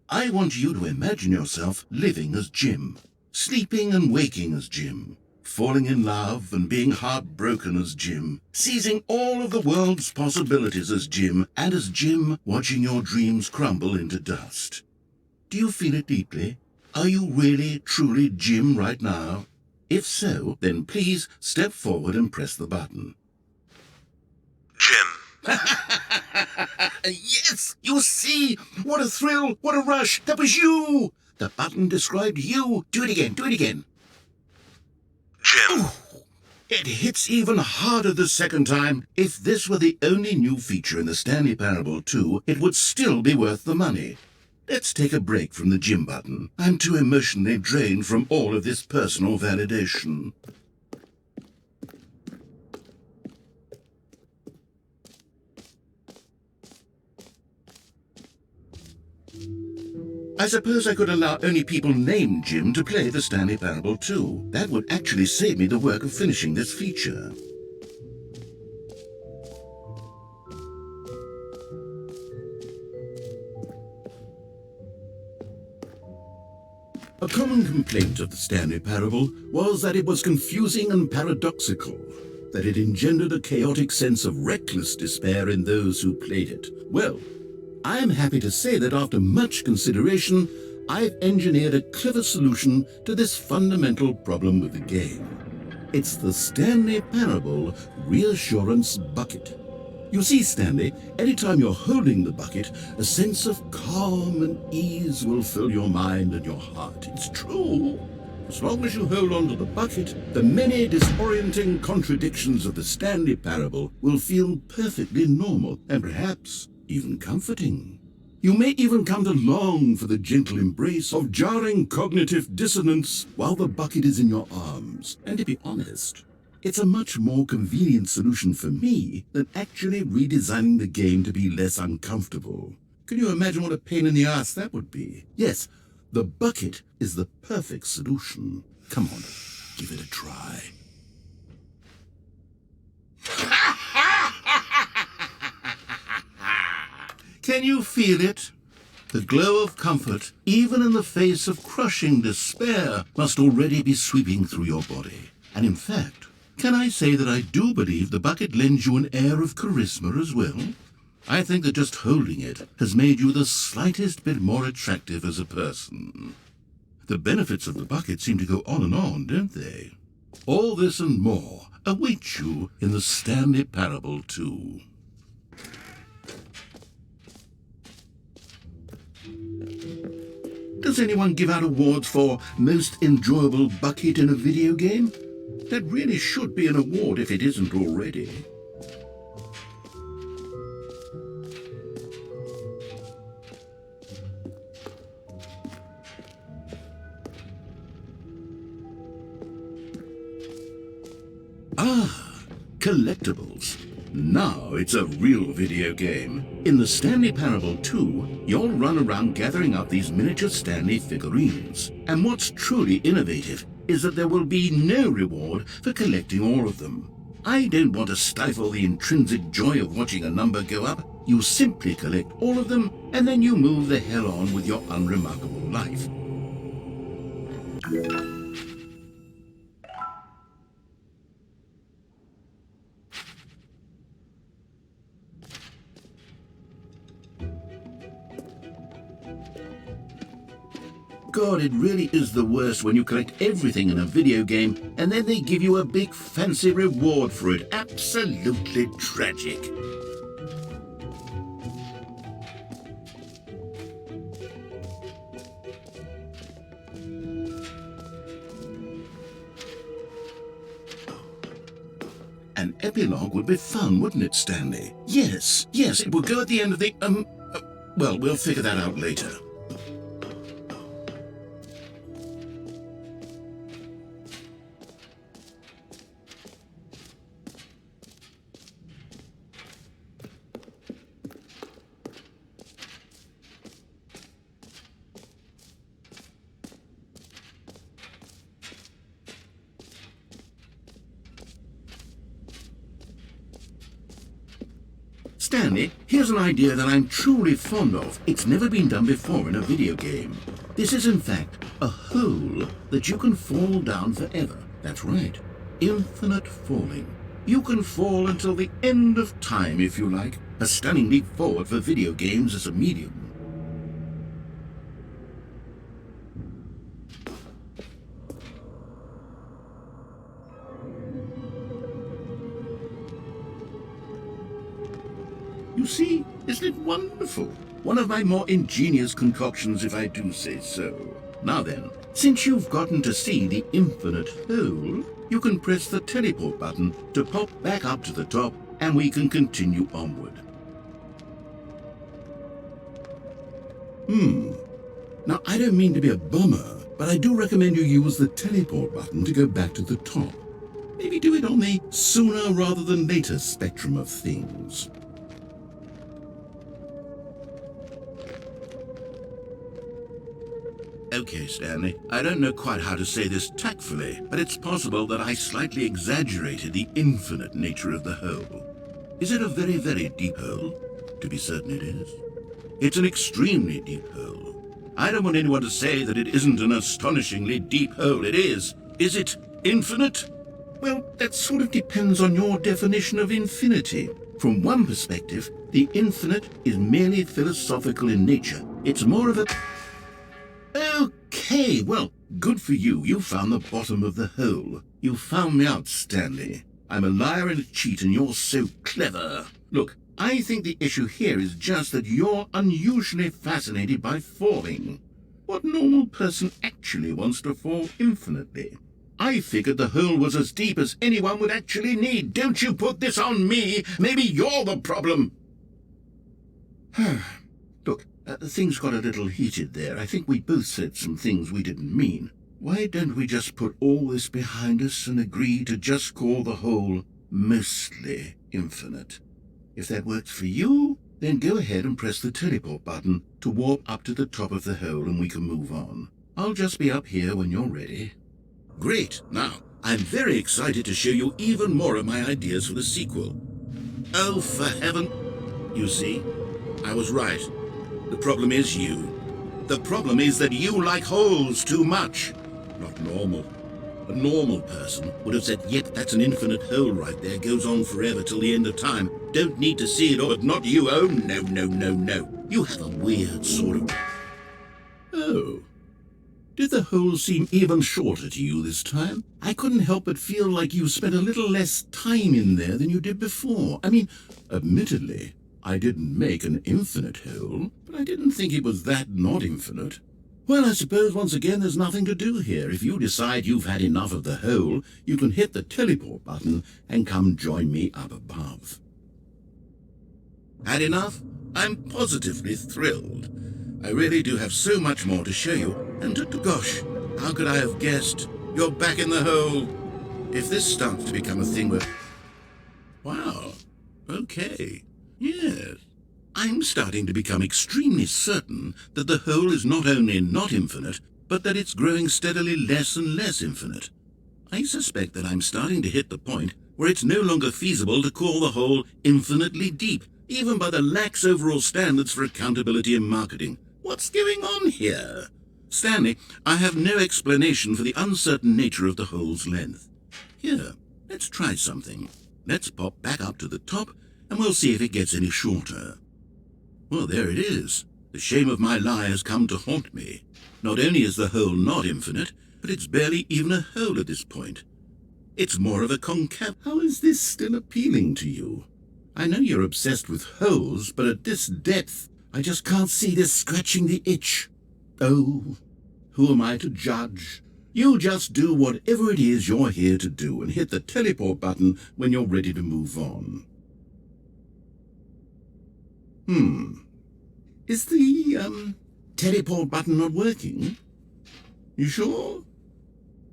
I want you to imagine yourself living as Jim, sleeping and waking as Jim, falling in love and being heartbroken as Jim, seizing all of the world's possibilities as Jim, and as Jim watching your dreams crumble into dust. Do you feel it deeply? Are you really, truly Jim right now? If so, then please step forward and press the button. Jim. Yes, you see! What a thrill! What a rush! That was you! The button described you. Do it again, do it again. Jim. Ooh, it hits even harder the second time. If this were the only new feature in the Stanley Parable 2, it would still be worth the money. Let's take a break from the Jim button. I'm too emotionally drained from all of this personal validation. I suppose I could allow only people named Jim to play the Stanley Parable 2. That would actually save me the work of finishing this feature. A common complaint of the Stanley Parable was that it was confusing and paradoxical, that it engendered a chaotic sense of reckless despair in those who played it. Well, I am happy to say that after much consideration, I've engineered a clever solution to this fundamental problem with the game. It's the Stanley Parable Reassurance Bucket. You see, Stanley, anytime you're holding the bucket, a sense of calm and ease will fill your mind and your heart. It's true. As long as you hold on to the bucket, the many disorienting contradictions of the Stanley Parable will feel perfectly normal and perhaps even comforting. You may even come to long for the gentle embrace of jarring cognitive dissonance while the bucket is in your arms. And to be honest, it's a much more convenient solution for me than actually redesigning the game to be less uncomfortable. Can you imagine what a pain in the ass that would be? Yes, the bucket is the perfect solution. Come on, give it a try. Can you feel it? The glow of comfort, even in the face of crushing despair, must already be sweeping through your body. And in fact, can I say that I do believe the bucket lends you an air of charisma as well? I think that just holding it has made you the slightest bit more attractive as a person. The benefits of the bucket seem to go on, don't they? All this and more await you in the Stanley Parable 2. Does anyone give out awards for most enjoyable bucket in a video game? That really should be an award if it isn't already. Ah, collectibles. Now it's a real video game. In the Stanley Parable 2, you'll run around gathering up these miniature Stanley figurines. And what's truly innovative is that there will be no reward for collecting all of them. I don't want to stifle the intrinsic joy of watching a number go up. You simply collect all of them, and then you move the hell on with your unremarkable life. God, it really is the worst when you collect everything in a video game and then they give you a big fancy reward for it. Absolutely tragic. An epilogue would be fun, wouldn't it, Stanley? Yes, it would go at the end of the, well, we'll figure that out later. Stanley, here's an idea that I'm truly fond of. It's never been done before in a video game. This is in fact a hole that you can fall down forever. That's right. Infinite falling. You can fall until the end of time if you like. A stunning leap forward for video games as a medium. You see, isn't it wonderful? One of my more ingenious concoctions, if I do say so. Now then, since you've gotten to see the infinite hole, you can press the teleport button to pop back up to the top, and we can continue onward. Now, I don't mean to be a bummer, but I do recommend you use the teleport button to go back to the top. Maybe do it on the sooner rather than later spectrum of things. Okay, Stanley, I don't know quite how to say this tactfully, but it's possible that I slightly exaggerated the infinite nature of the hole. Is it a very, very deep hole? To be certain it is. It's an extremely deep hole. I don't want anyone to say that it isn't an astonishingly deep hole. It is. Is it infinite? Well, that sort of depends on your definition of infinity. From one perspective, the infinite is merely philosophical in nature. It's more of a... Okay, well, good for you. You found the bottom of the hole. You found me out, Stanley. I'm a liar and a cheat, and you're so clever. Look, I think the issue here is just that you're unusually fascinated by falling. What normal person actually wants to fall infinitely? I figured the hole was as deep as anyone would actually need. Don't you put this on me. Maybe you're the problem. Look, things got a little heated there. I think we both said some things we didn't mean. Why don't we just put all this behind us and agree to just call the hole mostly infinite? If that works for you, then go ahead and press the teleport button to warp up to the top of the hole and we can move on. I'll just be up here when you're ready. Great. Now, I'm very excited to show you even more of my ideas for the sequel. Oh, for heaven... You see, I was right. The problem is you. The problem is that you like holes too much. Not normal. A normal person would have said, yep, that's an infinite hole right there, goes on forever till the end of time. Don't need to see it, but not you. Oh, no, no, no, no. You have a weird sort of... Oh. Did the hole seem even shorter to you this time? I couldn't help but feel like you spent a little less time in there than you did before. I mean, admittedly, I didn't make an infinite hole, but I didn't think it was that not infinite. Well, I suppose once again there's nothing to do here. If you decide you've had enough of the hole, you can hit the teleport button and come join me up above. Had enough? I'm positively thrilled. I really do have so much more to show you, and gosh, how could I have guessed? You're back in the hole. If this starts to become a thing where... Wow, okay, yes. I'm starting to become extremely certain that the hole is not only not infinite, but that it's growing steadily less and less infinite. I suspect that I'm starting to hit the point where it's no longer feasible to call the hole infinitely deep, even by the lax overall standards for accountability and marketing. What's going on here? Stanley, I have no explanation for the uncertain nature of the hole's length. Here, let's try something. Let's pop back up to the top, and we'll see if it gets any shorter. Well, there it is. The shame of my lie has come to haunt me. Not only is the hole not infinite, but it's barely even a hole at this point. It's more of a concave. How is this still appealing to you? I know you're obsessed with holes, but at this depth, I just can't see this scratching the itch. Oh, who am I to judge? You just do whatever it is you're here to do and hit the teleport button when you're ready to move on. Is the, teleport button not working? You sure?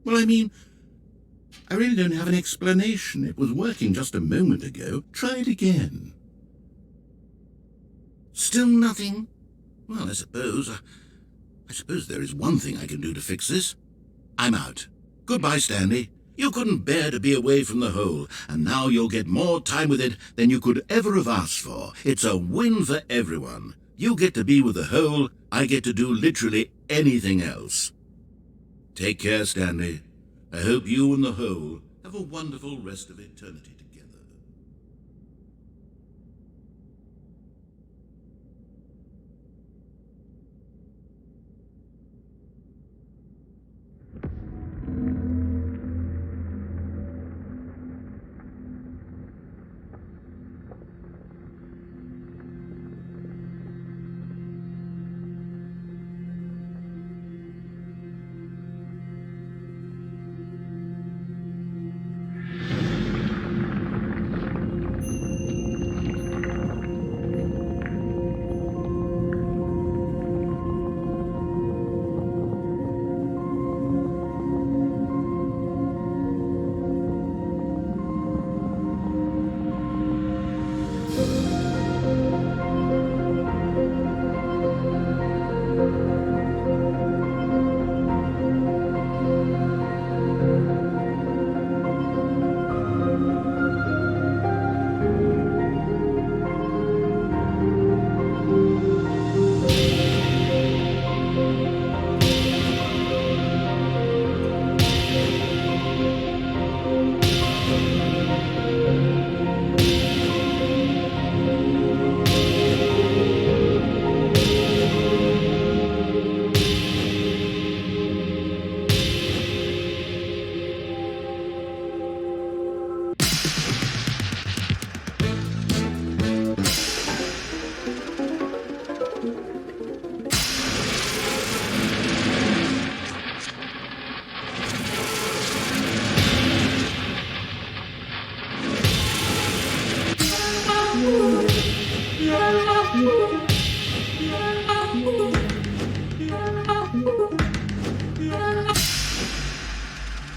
Well, I mean, I really don't have an explanation. It was working just a moment ago. Try it again. Still nothing? Well, I suppose there is one thing I can do to fix this. I'm out. Goodbye, Stanley. You couldn't bear to be away from the hole, and now you'll get more time with it than you could ever have asked for. It's a win for everyone. You get to be with the hole, I get to do literally anything else. Take care, Stanley. I hope you and the hole have a wonderful rest of eternity together.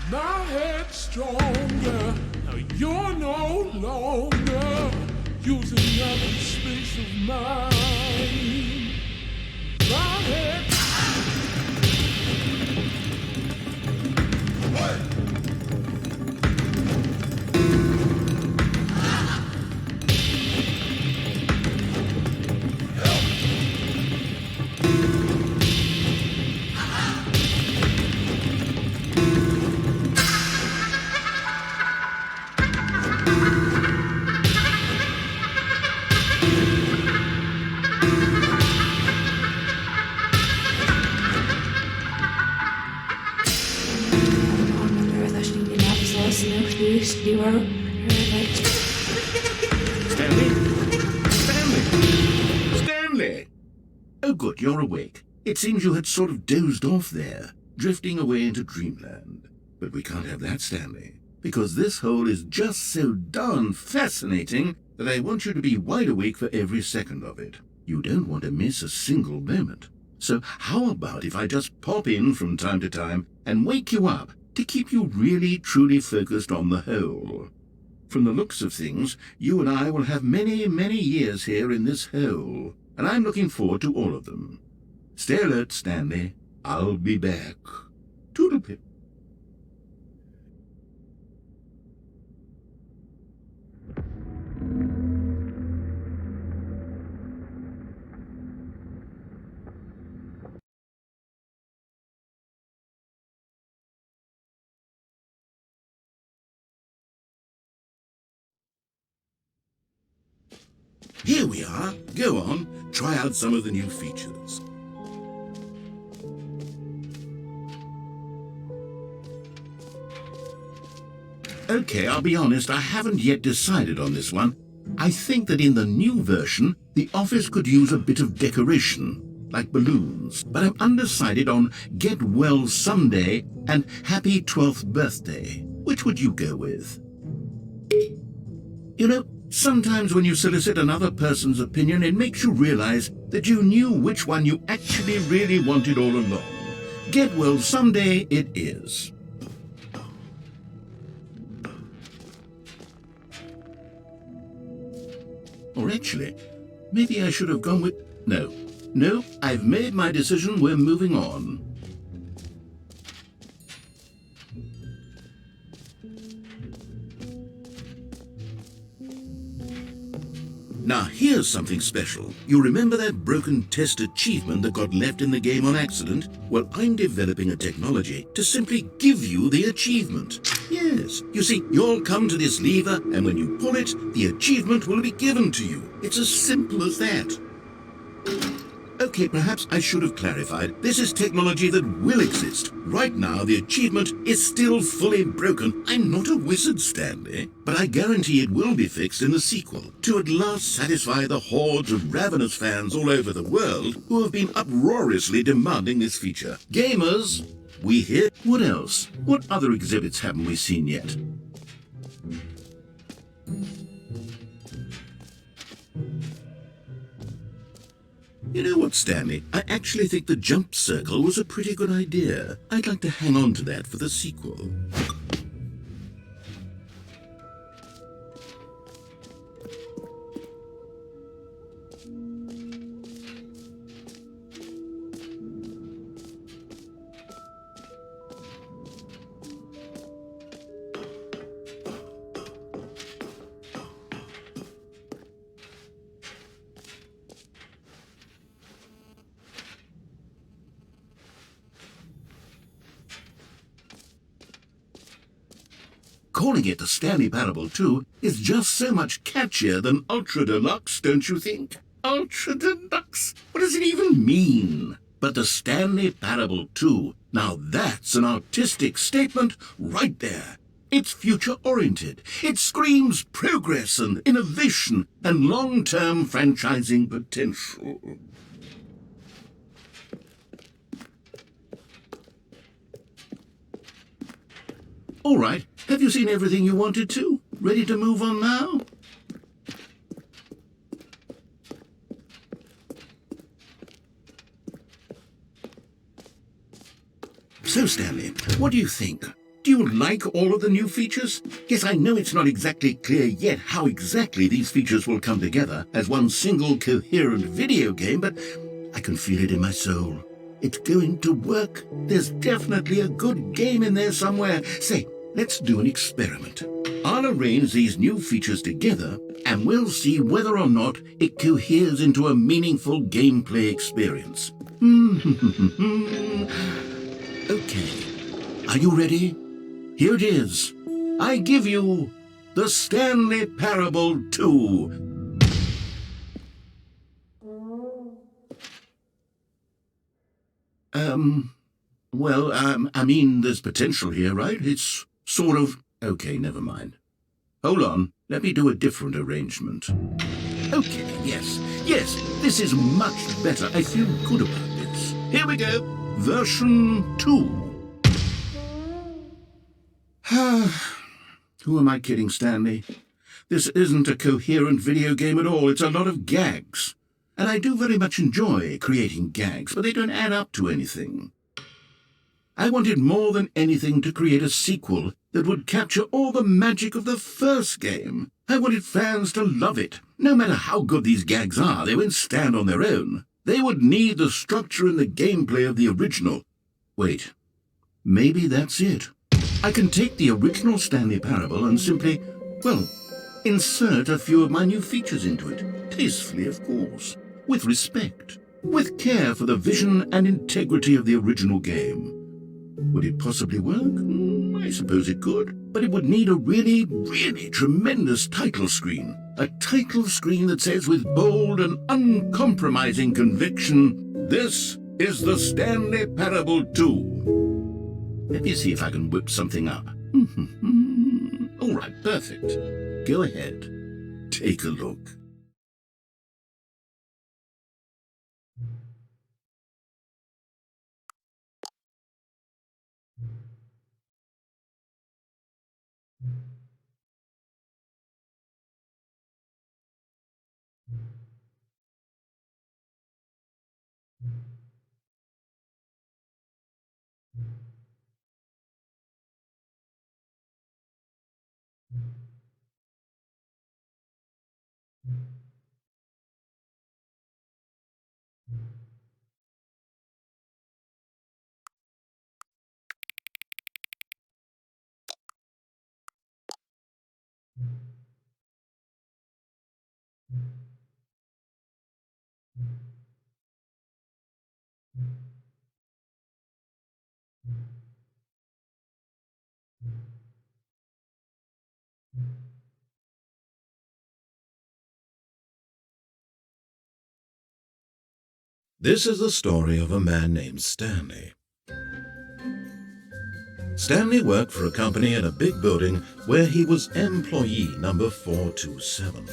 My head's stronger. Now you're no longer using up the space of mine. My head. Stanley! Stanley! Oh, good, you're awake. It seems you had sort of dozed off there, drifting away into dreamland. But we can't have that, Stanley, because this hole is just so darn fascinating that I want you to be wide awake for every second of it. You don't want to miss a single moment. So how about if I just pop in from time to time and wake you up to keep you really truly focused on the hole? From the looks of things, you and I will have many, many years here in this hole, and I'm looking forward to all of them. Stay alert, Stanley. I'll be back. Toodle-pip. Here we are. Go on, try out some of the new features. Okay, I'll be honest, I haven't yet decided on this one. I think that in the new version, the office could use a bit of decoration, like balloons. But I'm undecided on Get Well Someday and Happy 12th Birthday. Which would you go with? You know, sometimes when you solicit another person's opinion, it makes you realize that you knew which one you actually really wanted all along. Get Well Someday it is. Or actually, maybe I should have gone with... No, I've made my decision, we're moving on. Now here's something special. You remember that broken test achievement that got left in the game on accident? Well, I'm developing a technology to simply give you the achievement. Yes, you see, you'll come to this lever, and when you pull it, the achievement will be given to you. It's as simple as that. Okay, perhaps I should have clarified. This is technology that will exist. Right now, the achievement is still fully broken. I'm not a wizard, Stanley, but I guarantee it will be fixed in the sequel to at last satisfy the hordes of ravenous fans all over the world who have been uproariously demanding this feature. Gamers, we here. What else? What other exhibits haven't we seen yet? You know what, Stanley? I actually think the jump circle was a pretty good idea. I'd like to hang on to that for the sequel. Calling it the Stanley Parable 2 is just so much catchier than Ultra Deluxe, don't you think? Ultra Deluxe? What does it even mean? But the Stanley Parable 2, now that's an artistic statement right there. It's future-oriented. It screams progress and innovation and long-term franchising potential. All right, have you seen everything you wanted to? Ready to move on now? So, Stanley, what do you think? Do you like all of the new features? Yes, I know it's not exactly clear yet how exactly these features will come together as one single coherent video game, but I can feel it in my soul. It's going to work. There's definitely a good game in there somewhere. Say, let's do an experiment. I'll arrange these new features together, and we'll see whether or not it coheres into a meaningful gameplay experience. Okay, are you ready? Here it is. I give you the Stanley Parable 2. I mean, there's potential here, right? It's sort of... Okay, never mind. Hold on, let me do a different arrangement. Okay, yes, this is much better. I feel good about this. Here we go. Version 2. Who am I kidding, Stanley? This isn't a coherent video game at all. It's a lot of gags. And I do very much enjoy creating gags, but they don't add up to anything. I wanted more than anything to create a sequel that would capture all the magic of the first game. I wanted fans to love it. No matter how good these gags are, they won't stand on their own. They would need the structure and the gameplay of the original. Wait, maybe that's it. I can take the original Stanley Parable and simply, well, insert a few of my new features into it. Tastefully, of course. With respect. With care for the vision and integrity of the original game. Would it possibly work? I suppose it could. But it would need a really, really tremendous title screen. A title screen that says with bold and uncompromising conviction, "This is the Stanley Parable 2. Let me see if I can whip something up. All right, perfect. Go ahead. Take a look. This is the story of a man named Stanley. Stanley worked for a company in a big building where he was employee number 427.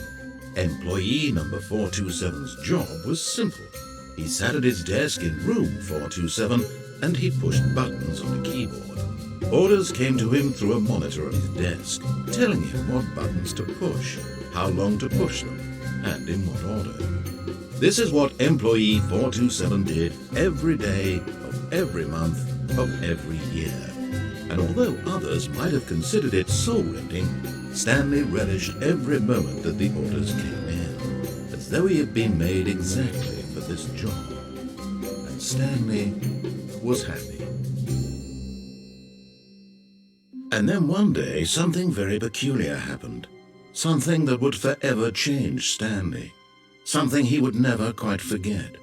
Employee number 427's job was simple. He sat at his desk in room 427 and he pushed buttons on the keyboard. Orders came to him through a monitor on his desk, telling him what buttons to push, how long to push them, and in what order. This is what employee 427 did every day of every month of every year. And although others might have considered it soul-rending, Stanley relished every moment that the orders came in, as though he had been made exactly for this job. And Stanley was happy. And then one day, something very peculiar happened. Something that would forever change Stanley. Something he would never quite forget.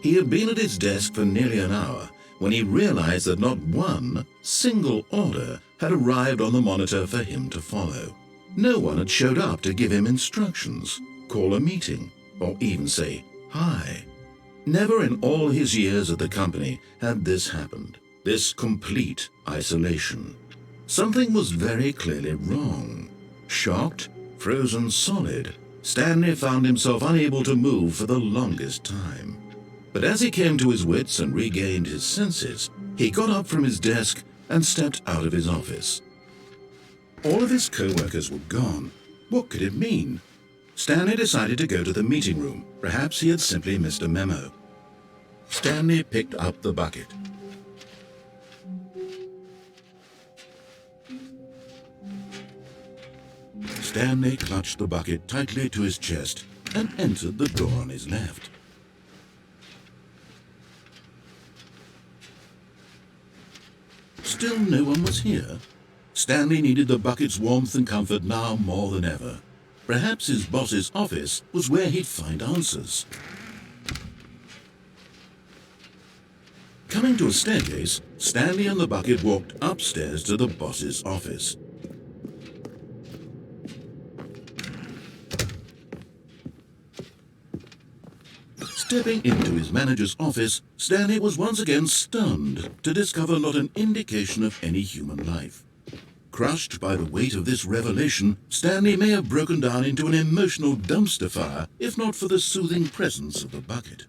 He had been at his desk for nearly an hour when he realized that not one single order had arrived on the monitor for him to follow. No one had showed up to give him instructions, call a meeting, or even say hi. Never in all his years at the company had this happened, this complete isolation. Something was very clearly wrong. Shocked, frozen solid, Stanley found himself unable to move for the longest time. But as he came to his wits and regained his senses, he got up from his desk and stepped out of his office. All of his co-workers were gone. What could it mean? Stanley decided to go to the meeting room. Perhaps he had simply missed a memo. Stanley picked up the bucket. Stanley clutched the bucket tightly to his chest and entered the door on his left. Still no one was here. Stanley needed the bucket's warmth and comfort now more than ever. Perhaps his boss's office was where he'd find answers. Coming to a staircase, Stanley and the bucket walked upstairs to the boss's office. Stepping into his manager's office, Stanley was once again stunned to discover not an indication of any human life. Crushed by the weight of this revelation, Stanley may have broken down into an emotional dumpster fire if not for the soothing presence of the bucket.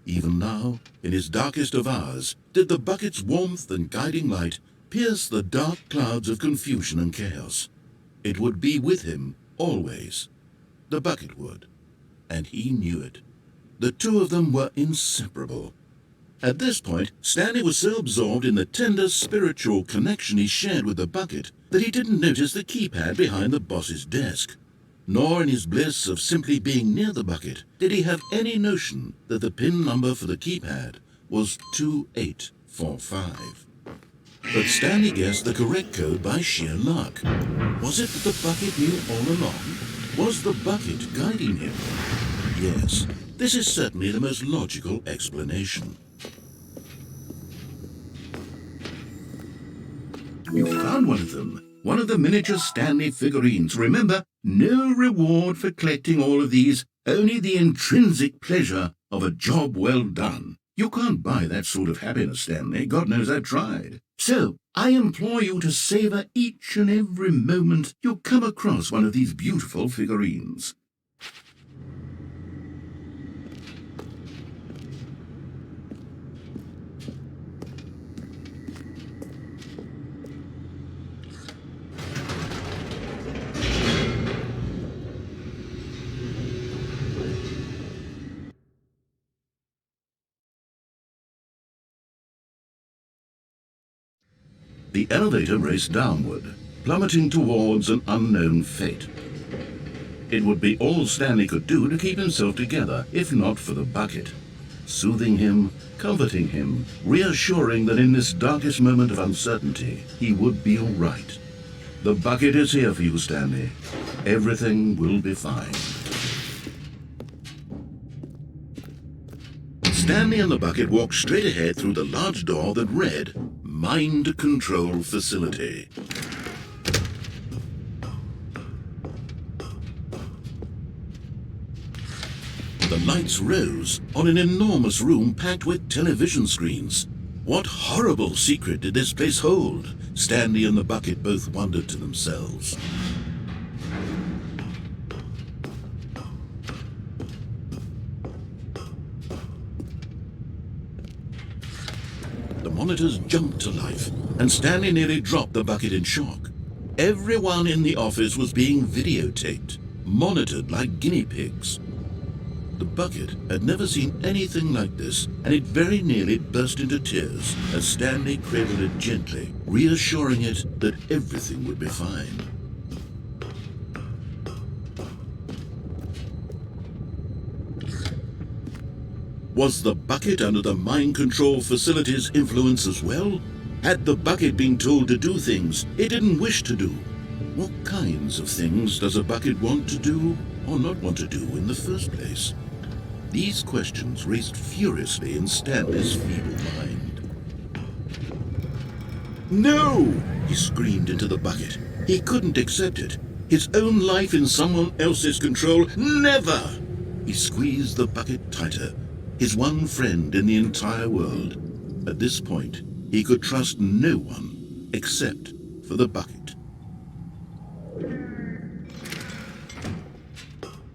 Even now, in his darkest of hours, did the bucket's warmth and guiding light pierce the dark clouds of confusion and chaos. It would be with him always. The bucket would, and he knew it. The two of them were inseparable. At this point, Stanley was so absorbed in the tender spiritual connection he shared with the bucket that he didn't notice the keypad behind the boss's desk. Nor in his bliss of simply being near the bucket did he have any notion that the PIN number for the keypad was 2845. But Stanley guessed the correct code by sheer luck. Was it that the bucket knew all along? Was the bucket guiding him? Yes, this is certainly the most logical explanation. You found one of them. One of the miniature Stanley figurines. Remember, no reward for collecting all of these, only the intrinsic pleasure of a job well done. You can't buy that sort of happiness, Stanley. God knows I've tried. So, I implore you to savor each and every moment you come across one of these beautiful figurines. The elevator raced downward, plummeting towards an unknown fate. It would be all Stanley could do to keep himself together, if not for the bucket. Soothing him, comforting him, reassuring that in this darkest moment of uncertainty, he would be all right. The bucket is here for you, Stanley. Everything will be fine. Stanley and the bucket walked straight ahead through the large door that read, Mind Control Facility. The lights rose on an enormous room packed with television screens. What horrible secret did this place hold? Stanley and the bucket both wondered to themselves. The monitors jumped to life, and Stanley nearly dropped the bucket in shock. Everyone in the office was being videotaped, monitored like guinea pigs. The bucket had never seen anything like this, and it very nearly burst into tears as Stanley cradled it gently, reassuring it that everything would be fine. Was the bucket under the mind control facility's influence as well? Had the bucket been told to do things it didn't wish to do? What kinds of things does a bucket want to do or not want to do in the first place? These questions raced furiously in Stanley's feeble mind. No! He screamed into the bucket. He couldn't accept it. His own life in someone else's control, never! He squeezed the bucket tighter. His one friend in the entire world. At this point, he could trust no one except for the bucket.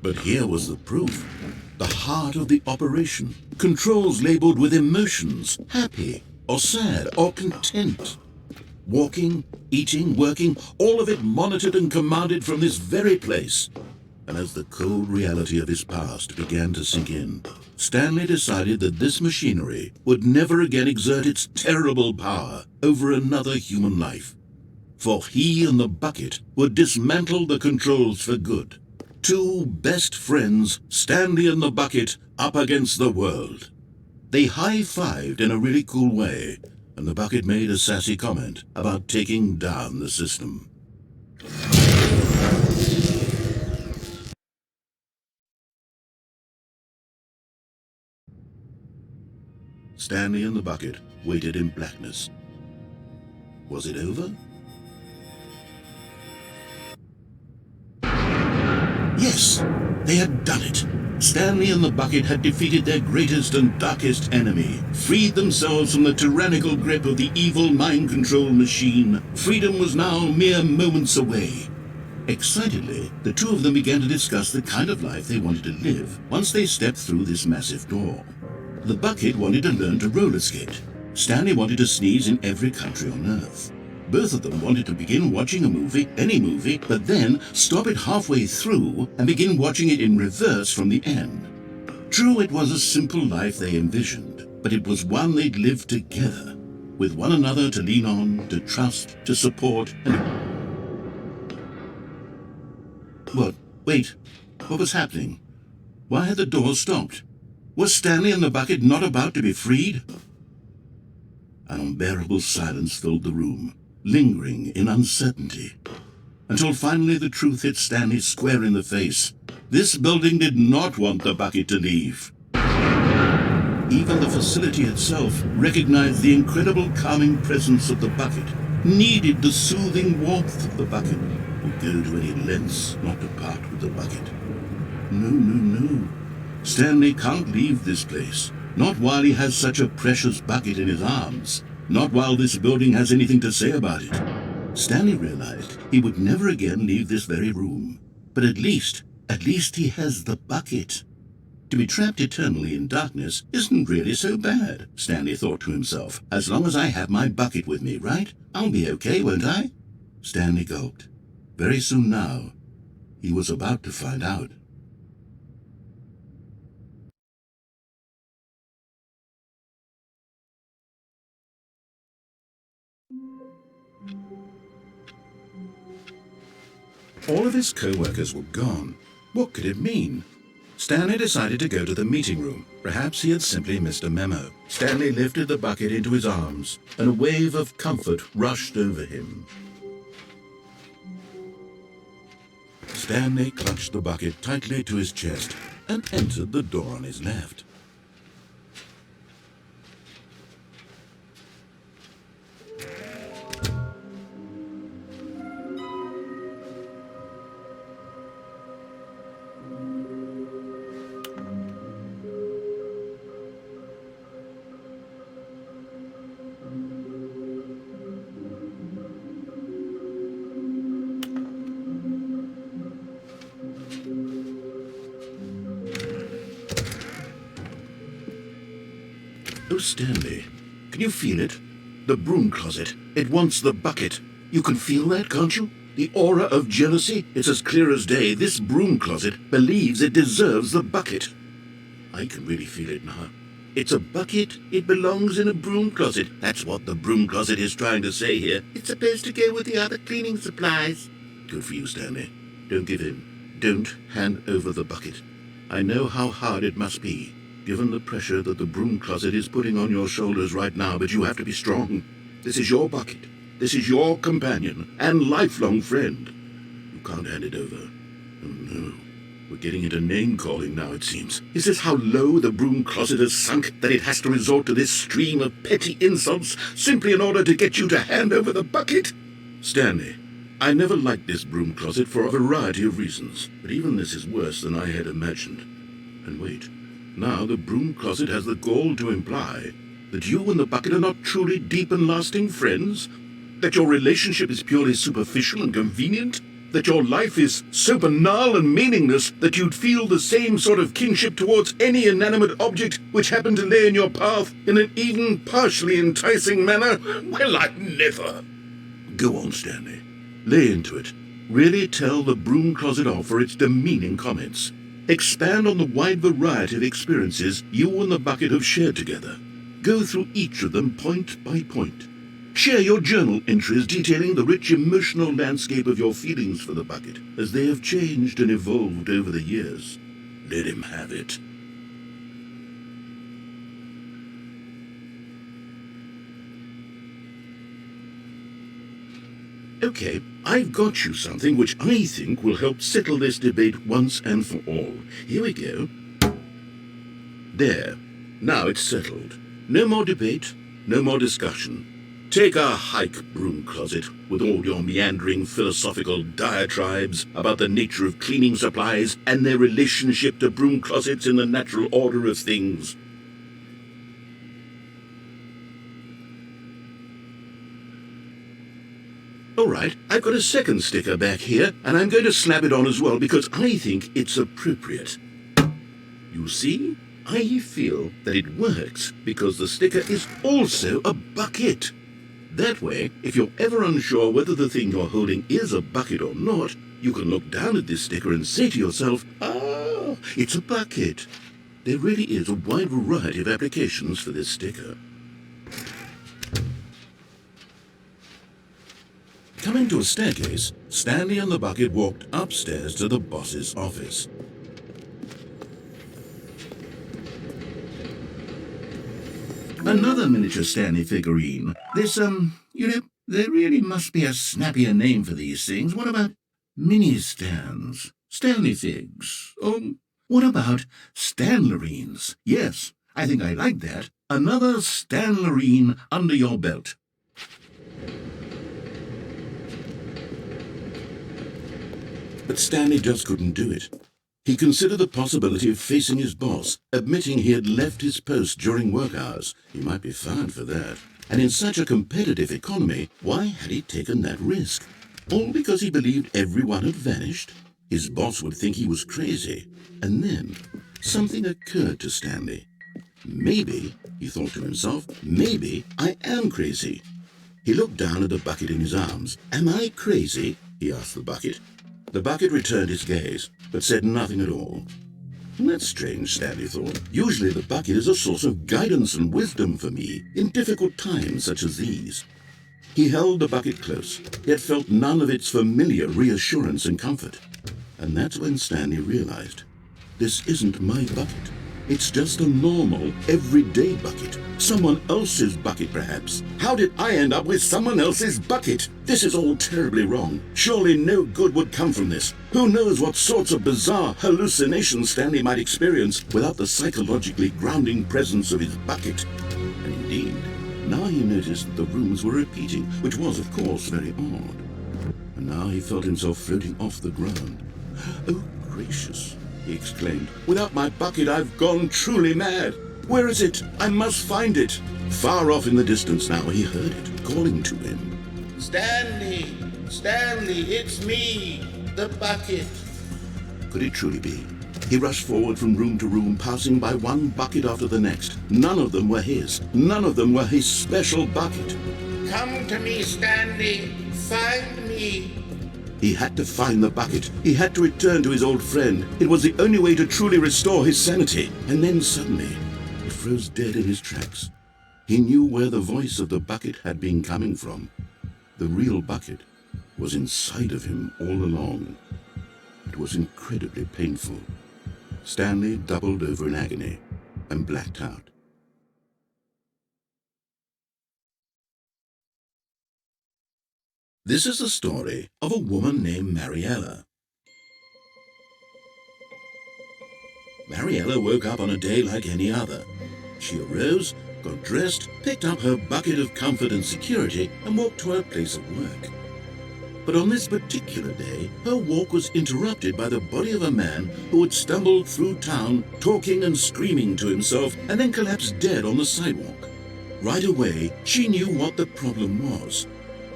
But here was the proof. The heart of the operation. Controls labeled with emotions, happy or sad or content. Walking, eating, working, all of it monitored and commanded from this very place. And as the cold reality of his past began to sink in, Stanley decided that this machinery would never again exert its terrible power over another human life. For he and the bucket would dismantle the controls for good. Two best friends, Stanley and the bucket, up against the world. They high-fived in a really cool way, and the bucket made a sassy comment about taking down the system. Stanley and the bucket waited in blackness. Was it over? Yes, they had done it. Stanley and the bucket had defeated their greatest and darkest enemy, freed themselves from the tyrannical grip of the evil mind control machine. Freedom was now mere moments away. Excitedly, the two of them began to discuss the kind of life they wanted to live once they stepped through this massive door. The bucket wanted to learn to roller skate. Stanley wanted to sneeze in every country on Earth. Both of them wanted to begin watching a movie, any movie, but then stop it halfway through and begin watching it in reverse from the end. True, it was a simple life they envisioned, but it was one they'd lived together, with one another to lean on, to trust, to support, and... What? Wait. What was happening? Why had the door stopped? Was Stanley and the bucket not about to be freed? An unbearable silence filled the room, lingering in uncertainty, until finally the truth hit Stanley square in the face. This building did not want the bucket to leave. Even the facility itself recognized the incredible calming presence of the bucket, needed the soothing warmth of the bucket, would go to any lengths not to part with the bucket. No. Stanley can't leave this place. Not while he has such a precious bucket in his arms. Not while this building has anything to say about it. Stanley realized he would never again leave this very room. But at least he has the bucket. To be trapped eternally in darkness isn't really so bad, Stanley thought to himself. As long as I have my bucket with me, right? I'll be okay, won't I? Stanley gulped. Very soon now, he was about to find out. All of his co-workers were gone. What could it mean? Stanley decided to go to the meeting room. Perhaps he had simply missed a memo. Stanley lifted the bucket into his arms, and a wave of comfort rushed over him. Stanley clutched the bucket tightly to his chest and entered the door on his left. Oh, Stanley, can you feel it? The broom closet. It wants the bucket. You can feel that, can't you? The aura of jealousy? It's as clear as day. This broom closet believes it deserves the bucket. I can really feel it now. It's a bucket. It belongs in a broom closet. That's what the broom closet is trying to say here. It's supposed to go with the other cleaning supplies. Good for you, Stanley. Don't give in. Don't hand over the bucket. I know how hard it must be, given the pressure that the broom closet is putting on your shoulders right now, but you have to be strong. This is your bucket. This is your companion and lifelong friend. You can't hand it over. Oh, no. We're getting into name-calling now, it seems. Is this how low the broom closet has sunk, that it has to resort to this stream of petty insults simply in order to get you to hand over the bucket? Stanley, I never liked this broom closet for a variety of reasons, but even this is worse than I had imagined. And wait, now the broom closet has the gall to imply that you and the bucket are not truly deep and lasting friends? That your relationship is purely superficial and convenient? That your life is so banal and meaningless that you'd feel the same sort of kinship towards any inanimate object which happened to lay in your path in an even partially enticing manner? Well, I'd never. Go on, Stanley. Lay into it. Really tell the broom closet off for its demeaning comments. Expand on the wide variety of experiences you and the bucket have shared together. Go through each of them point by point. Share your journal entries detailing the rich emotional landscape of your feelings for the bucket as they have changed and evolved over the years. Let him have it. Okay, I've got you something which I think will help settle this debate once and for all. Here we go. There. Now it's settled. No more debate, no more discussion. Take a hike, broom closet, with all your meandering philosophical diatribes about the nature of cleaning supplies and their relationship to broom closets in the natural order of things. All right, I've got a second sticker back here, and I'm going to slap it on as well because I think it's appropriate. You see? I feel that it works because the sticker is also a bucket. That way, if you're ever unsure whether the thing you're holding is a bucket or not, you can look down at this sticker and say to yourself, "Ah, it's a bucket." There really is a wide variety of applications for this sticker. Coming to a staircase, Stanley and the bucket walked upstairs to the boss's office. Another miniature Stanley figurine. There really must be a snappier name for these things. What about mini-stands? Stanley figs? What about Stanlerines? Yes, I think I like that. Another Stanlerine under your belt. But Stanley just couldn't do it. He considered the possibility of facing his boss, admitting he had left his post during work hours. He might be fired for that. And in such a competitive economy, why had he taken that risk? All because he believed everyone had vanished? His boss would think he was crazy. And then something occurred to Stanley. Maybe, he thought to himself, maybe I am crazy. He looked down at the bucket in his arms. Am I crazy? He asked the bucket. The bucket returned his gaze, but said nothing at all. That's strange, Stanley thought. Usually the bucket is a source of guidance and wisdom for me in difficult times such as these. He held the bucket close, yet felt none of its familiar reassurance and comfort. And that's when Stanley realized, this isn't my bucket. It's just a normal, everyday bucket. Someone else's bucket, perhaps. How did I end up with someone else's bucket? This is all terribly wrong. Surely no good would come from this. Who knows what sorts of bizarre hallucinations Stanley might experience without the psychologically grounding presence of his bucket. And indeed, now he noticed that the rooms were repeating, which was, of course, very odd. And now he felt himself floating off the ground. Oh, gracious, he exclaimed. Without my bucket, I've gone truly mad. Where is it? I must find it. Far off in the distance now, he heard it, calling to him. Stanley! Stanley, it's me, the bucket. Could it truly be? He rushed forward from room to room, passing by one bucket after the next. None of them were his. None of them were his special bucket. Come to me, Stanley. Find me. He had to find the bucket. He had to return to his old friend. It was the only way to truly restore his sanity. And then suddenly, he froze dead in his tracks. He knew where the voice of the bucket had been coming from. The real bucket was inside of him all along. It was incredibly painful. Stanley doubled over in agony and blacked out. This is the story of a woman named Mariella. Mariella woke up on a day like any other. She arose, got dressed, picked up her bucket of comfort and security, and walked to her place of work. But on this particular day, her walk was interrupted by the body of a man who had stumbled through town, talking and screaming to himself, and then collapsed dead on the sidewalk. Right away, she knew what the problem was.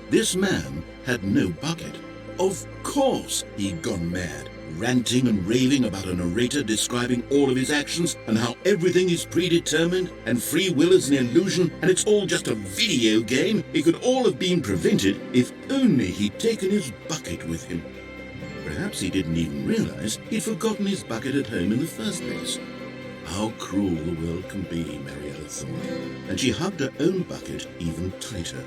This man had no bucket. Of course he'd gone mad, ranting and raving about a narrator describing all of his actions and how everything is predetermined and free will is an illusion and it's all just a video game. It could all have been prevented if only he'd taken his bucket with him. Perhaps he didn't even realize he'd forgotten his bucket at home in the first place. How cruel the world can be, Mariella thought, and she hugged her own bucket even tighter.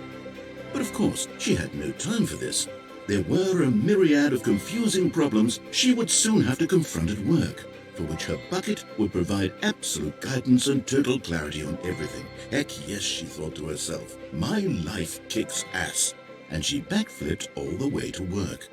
But of course, she had no time for this. There were a myriad of confusing problems she would soon have to confront at work, for which her bucket would provide absolute guidance and total clarity on everything. Heck yes, she thought to herself, my life kicks ass. And she backflipped all the way to work.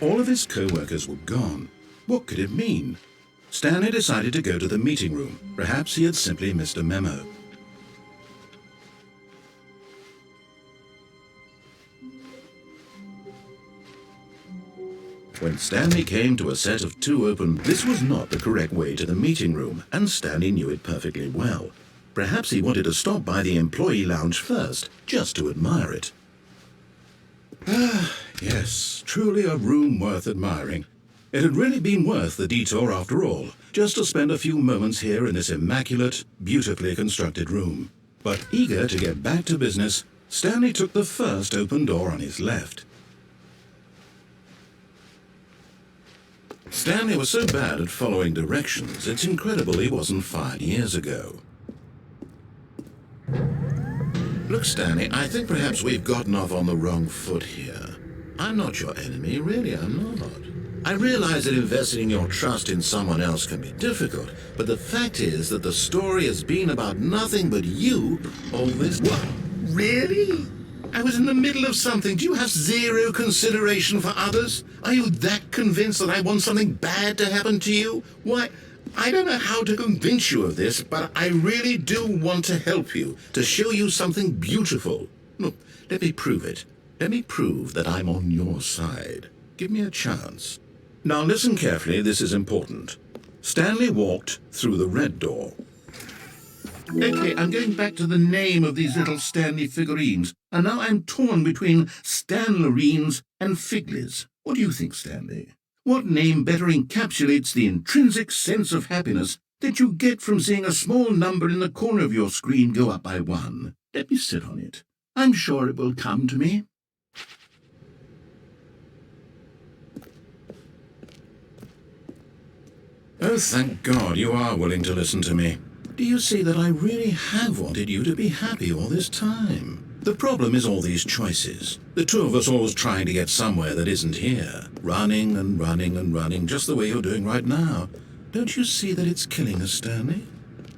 All of his co-workers were gone. What could it mean? Stanley decided to go to the meeting room. Perhaps he had simply missed a memo. When Stanley came to a set of two open, this was not the correct way to the meeting room, and Stanley knew it perfectly well. Perhaps he wanted to stop by the employee lounge first, just to admire it. Ah, yes, truly a room worth admiring. It had really been worth the detour after all, just to spend a few moments here in this immaculate, beautifully constructed room. But eager to get back to business, Stanley took the first open door on his left. Stanley was so bad at following directions, it's incredible he wasn't fired years ago. Look, Stanley, I think perhaps we've gotten off on the wrong foot here. I'm not your enemy, really, I'm not. I realize that investing your trust in someone else can be difficult, but the fact is that the story has been about nothing but you all this... What? Really? I was in the middle of something. Do you have zero consideration for others? Are you that convinced that I want something bad to happen to you? Why, I don't know how to convince you of this, but I really do want to help you, to show you something beautiful. Look, let me prove it. Let me prove that I'm on your side. Give me a chance. Now listen carefully, this is important. Stanley walked through the red door. Okay, I'm going back to the name of these little Stanley figurines, and now I'm torn between Stanlerines and Figlies. What do you think, Stanley? What name better encapsulates the intrinsic sense of happiness that you get from seeing a small number in the corner of your screen go up by 1? Let me sit on it. I'm sure it will come to me. Oh, thank God you are willing to listen to me. Do you see that I really have wanted you to be happy all this time? The problem is all these choices. The two of us always trying to get somewhere that isn't here. Running and running and running, just the way you're doing right now. Don't you see that it's killing us, Stanley?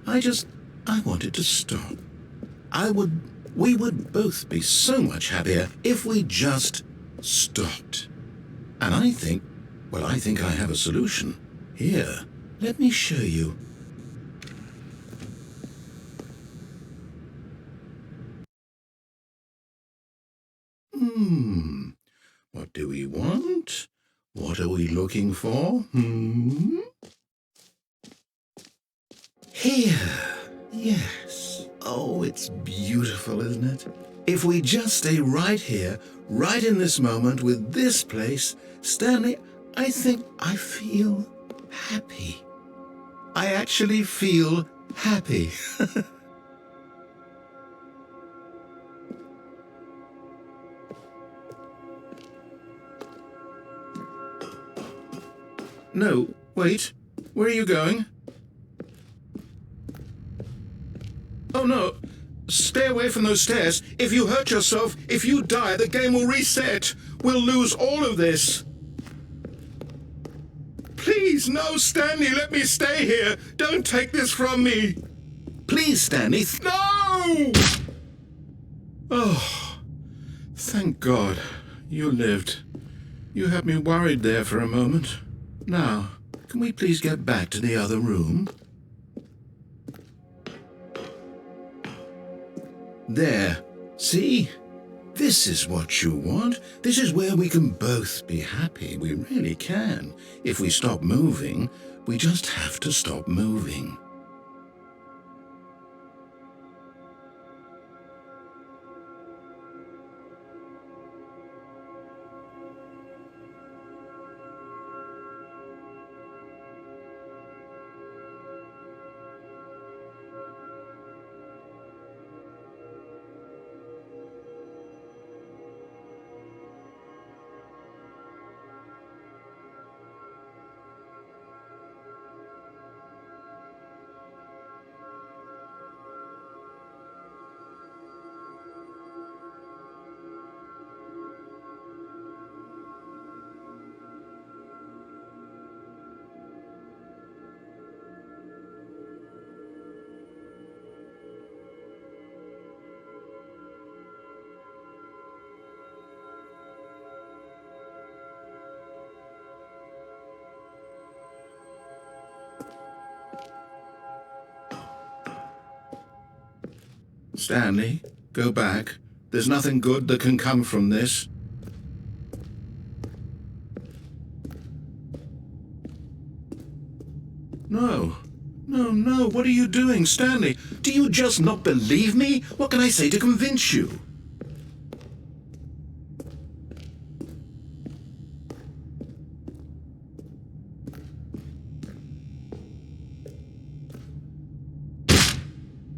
I wanted to stop. We would both be so much happier if we just stopped. And I think I have a solution. Here, let me show you. What do we want? What are we looking for? Here. Yes. Oh, it's beautiful, isn't it? If we just stay right here, right in this moment with this place, Stanley, I think I feel happy. I actually feel happy. No, wait. Where are you going? Oh, no. Stay away from those stairs. If you hurt yourself, if you die, the game will reset. We'll lose all of this. Please, no, Stanley, let me stay here. Don't take this from me. Please, Stanley. No! Oh, thank God. You lived. You had me worried there for a moment. Now, can we please get back to the other room? There. See? This is what you want. This is where we can both be happy. We really can. If we stop moving, we just have to stop moving. Stanley, go back. There's nothing good that can come from this. No, no, what are you doing, Stanley? Do you just not believe me? What can I say to convince you?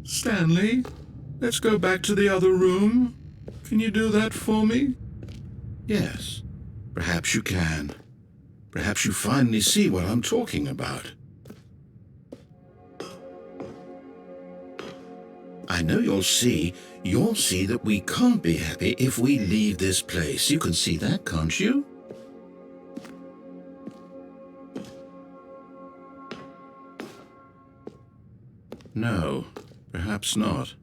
Stanley, let's go back to the other room. Can you do that for me? Yes, perhaps you can. Perhaps you finally see what I'm talking about. I know you'll see that we can't be happy if we leave this place. You can see that, can't you? No, perhaps not.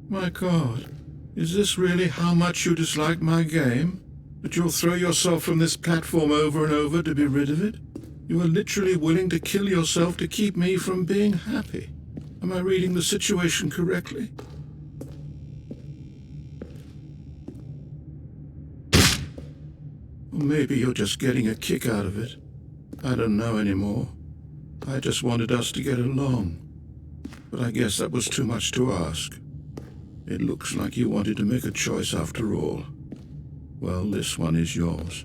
My God, is this really how much you dislike my game? That you'll throw yourself from this platform over and over to be rid of it? You are literally willing to kill yourself to keep me from being happy. Am I reading the situation correctly? Or maybe you're just getting a kick out of it. I don't know anymore. I just wanted us to get along. But I guess that was too much to ask. It looks like you wanted to make a choice after all. Well, this one is yours.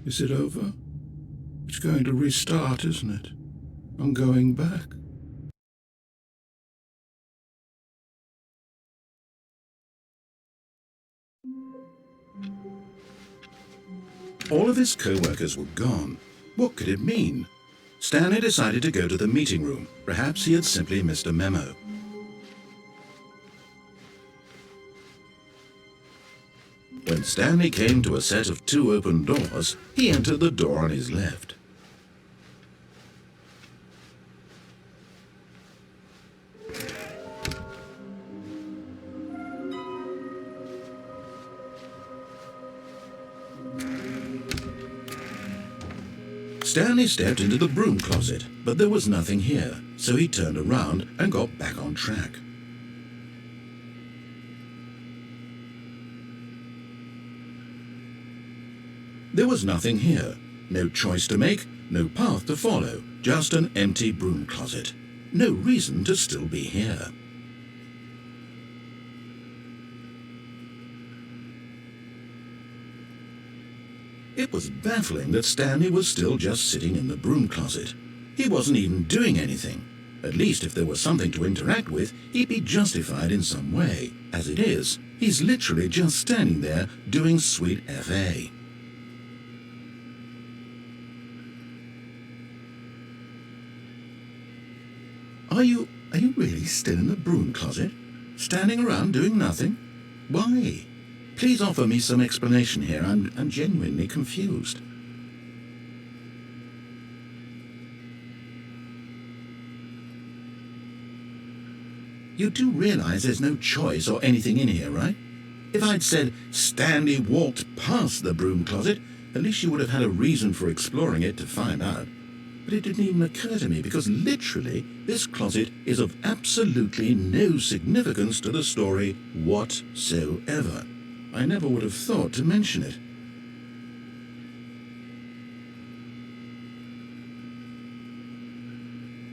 Is it over? It's going to restart, isn't it? I'm going back. All of his co-workers were gone. What could it mean? Stanley decided to go to the meeting room. Perhaps he had simply missed a memo. When Stanley came to a set of 2 open doors, he entered the door on his left. Stanley stepped into the broom closet, but there was nothing here, so he turned around and got back on track. There was nothing here. No choice to make, no path to follow, just an empty broom closet. No reason to still be here. It was baffling that Stanley was still just sitting in the broom closet. He wasn't even doing anything. At least if there was something to interact with, he'd be justified in some way. As it is, he's literally just standing there doing sweet FA. Are you really still in the broom closet? Standing around doing nothing? Why? Please offer me some explanation here. I'm genuinely confused. You do realize there's no choice or anything in here, right? If I'd said Stanley walked past the broom closet, at least you would have had a reason for exploring it to find out. But it didn't even occur to me because literally this closet is of absolutely no significance to the story whatsoever. I never would have thought to mention it.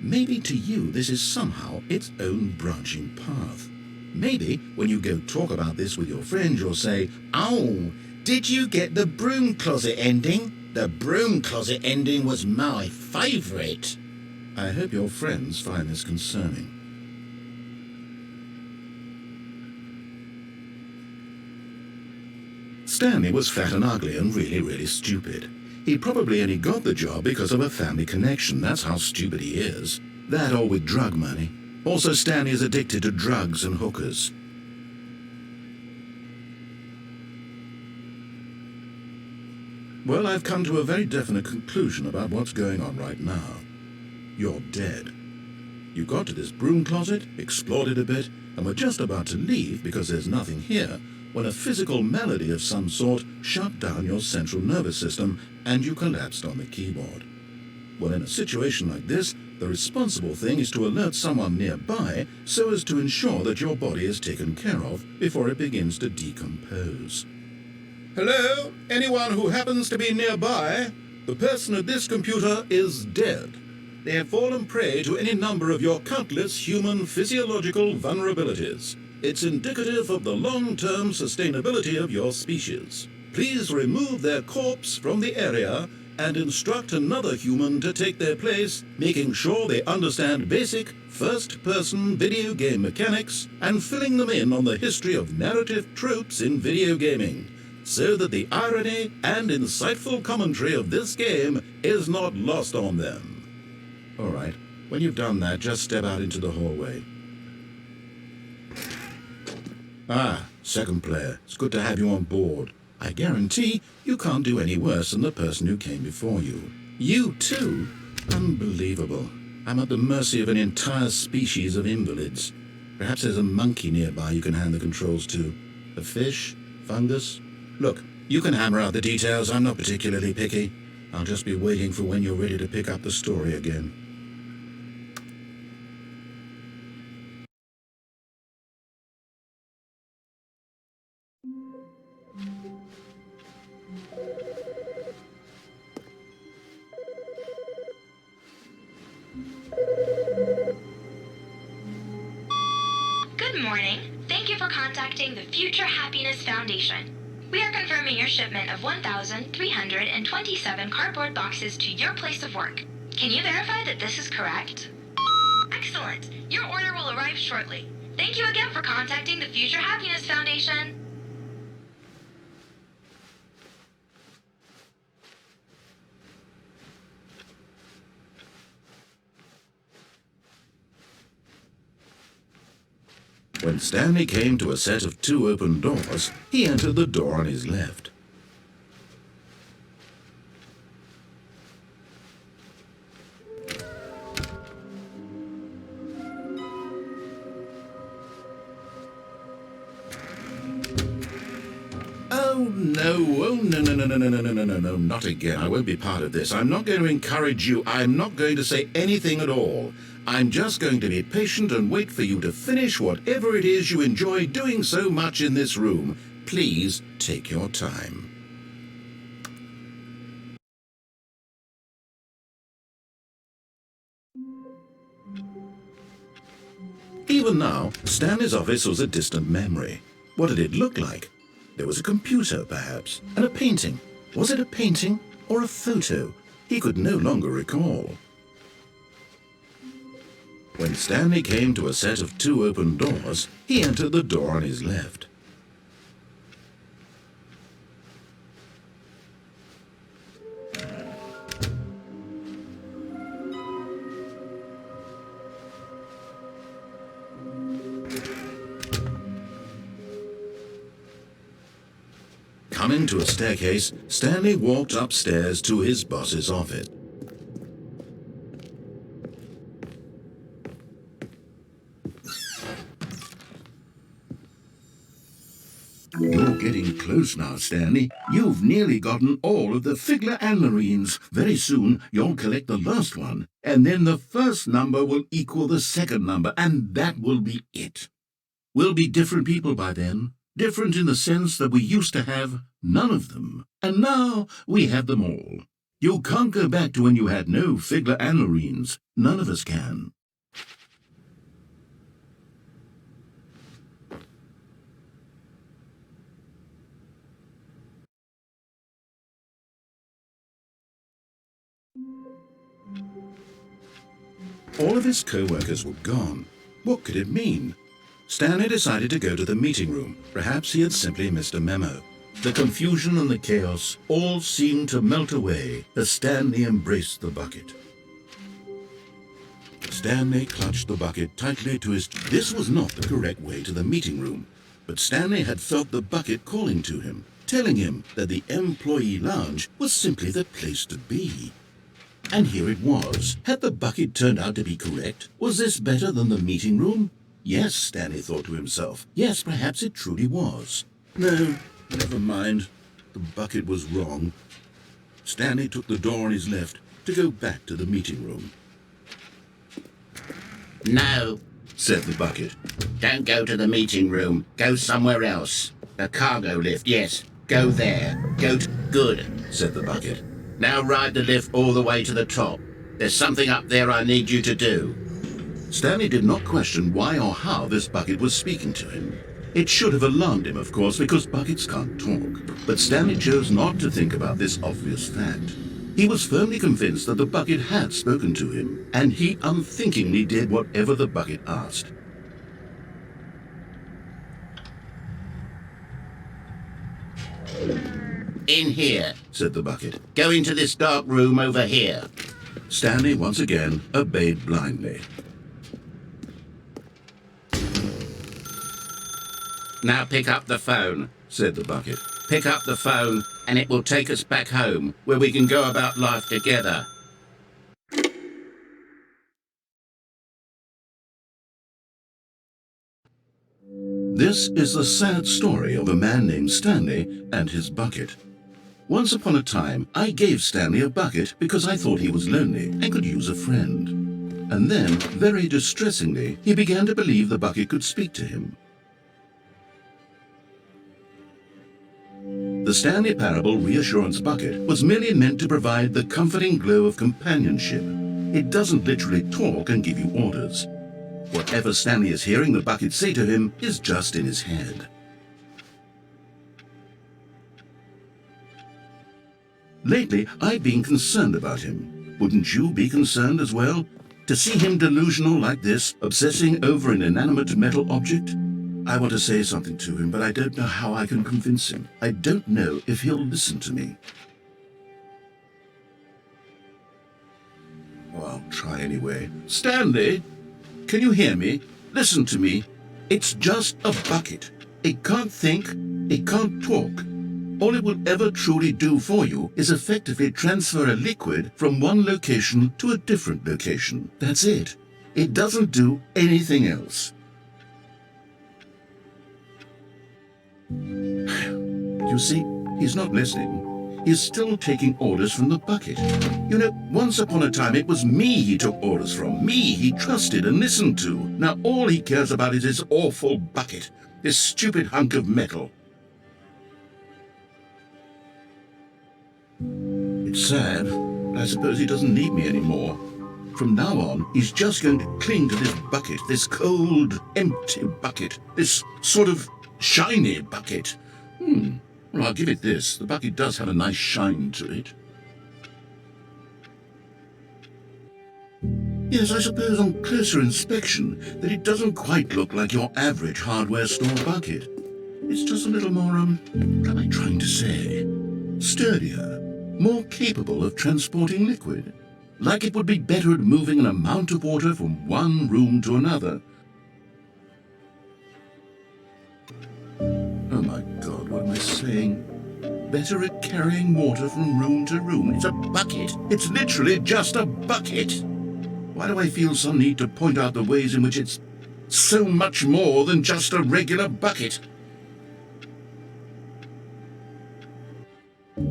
Maybe to you this is somehow its own branching path. Maybe when you go talk about this with your friends you'll say, "Oh, did you get the broom closet ending? The broom closet ending was my favourite." I hope your friends find this concerning. Stanley was fat and ugly and really stupid. He probably only got the job because of a family connection. That's how stupid he is. That or with drug money. Also, Stanley is addicted to drugs and hookers. Well, I've come to a very definite conclusion about what's going on right now. You're dead. You got to this broom closet, explored it a bit, and were just about to leave because there's nothing here, when a physical malady of some sort shut down your central nervous system and you collapsed on the keyboard. Well, in a situation like this, the responsible thing is to alert someone nearby so as to ensure that your body is taken care of before it begins to decompose. Hello? Anyone who happens to be nearby? The person at this computer is dead. They have fallen prey to any number of your countless human physiological vulnerabilities. It's indicative of the long-term sustainability of your species. Please remove their corpse from the area and instruct another human to take their place, making sure they understand basic first-person video game mechanics and filling them in on the history of narrative tropes in video gaming, so that the irony and insightful commentary of this game is not lost on them. All right, when you've done that, just step out into the hallway. Ah, second player, it's good to have you on board. I guarantee you can't do any worse than the person who came before you. You too? Unbelievable. I'm at the mercy of an entire species of invalids. Perhaps there's a monkey nearby you can hand the controls to. A fish? Fungus? Look, you can hammer out the details. I'm not particularly picky. I'll just be waiting for when you're ready to pick up the story again. Good morning. Thank you for contacting the Future Happiness Foundation. We are confirming your shipment of 1,327 cardboard boxes to your place of work. Can you verify that this is correct? Excellent. Your order will arrive shortly. Thank you again for contacting the Future Happiness Foundation. When Stanley came to a set of 2 open doors, he entered the door on his left. Oh no, not again. I won't be part of this. I'm not going to encourage you. I'm not going to say anything at all. I'm just going to be patient and wait for you to finish whatever it is you enjoy doing so much in this room. Please take your time. Even now, Stanley's office was a distant memory. What did it look like? There was a computer, perhaps, and a painting. Was it a painting or a photo? He could no longer recall. When Stanley came to a set of 2 open doors, he entered the door on his left. Coming to a staircase, Stanley walked upstairs to his boss's office. You're getting close now, Stanley. You've nearly gotten all of the Figler Anmarines. Very soon, you'll collect the last one, and then the first number will equal the second number, and that will be it. We'll be different people by then. Different in the sense that we used to have none of them, and now we have them all. You can't go back to when you had no Figler Anmarines. None of us can. All of his co-workers were gone. What could it mean? Stanley decided to go to the meeting room. Perhaps he had simply missed a memo. The confusion and the chaos all seemed to melt away as Stanley embraced the bucket. Stanley clutched the bucket tightly to his... This was not the correct way to the meeting room, but Stanley had felt the bucket calling to him, telling him that the employee lounge was simply the place to be. And here it was. Had the bucket turned out to be correct? Was this better than the meeting room? Yes, Stanley thought to himself. Yes, perhaps it truly was. No, never mind. The bucket was wrong. Stanley took the door on his left to go back to the meeting room. No, Said the bucket. don't go to the meeting room. Go somewhere else. The cargo lift, yes. Go there. Good, Said the bucket. now ride the lift all the way to the top. There's something up there I need you to do. Stanley did not question why or how this bucket was speaking to him. It should have alarmed him, of course, because buckets can't talk. But Stanley chose not to think about this obvious fact. He was firmly convinced that the bucket had spoken to him, and he unthinkingly did whatever the bucket asked. In here. Said the bucket. Go into this dark room over here. Stanley once again obeyed blindly. Now pick up the phone. Said the bucket. Pick up the phone, and it will take us back home, where we can go about life together. This is the sad story of a man named Stanley and his bucket. Once upon a time, I gave Stanley a bucket because I thought he was lonely and could use a friend. And then, very distressingly, he began to believe the bucket could speak to him. The Stanley Parable Reassurance Bucket was merely meant to provide the comforting glow of companionship. It doesn't literally talk and give you orders. Whatever Stanley is hearing the bucket say to him is just in his head. Lately, I've been concerned about him. Wouldn't you be concerned as well? To see him delusional like this, obsessing over an inanimate metal object? I want to say something to him, but I don't know how I can convince him. I don't know if he'll listen to me. Oh, I'll try anyway. Stanley, can you hear me? Listen to me. It's just a bucket. It can't think. It can't talk. All it will ever truly do for you is effectively transfer a liquid from one location to a different location. That's it. It doesn't do anything else. You see, he's not listening. He's still taking orders from the bucket. You know, once upon a time it was me he took orders from, me he trusted and listened to. Now all he cares about is his awful bucket, this stupid hunk of metal. It's sad, but I suppose he doesn't need me anymore. From now on, he's just going to cling to this bucket, this cold, empty bucket, this sort of shiny bucket. Well, I'll give it this. The bucket does have a nice shine to it. Yes, I suppose on closer inspection that it doesn't quite look like your average hardware store bucket. It's just a little more, what am I trying to say? Sturdier, more capable of transporting liquid. Like it would be better at moving an amount of water from one room to another. Oh my God, what am I saying? Better at carrying water from room to room. It's a bucket. It's literally just a bucket. Why do I feel some need to point out the ways in which it's so much more than just a regular bucket? Oh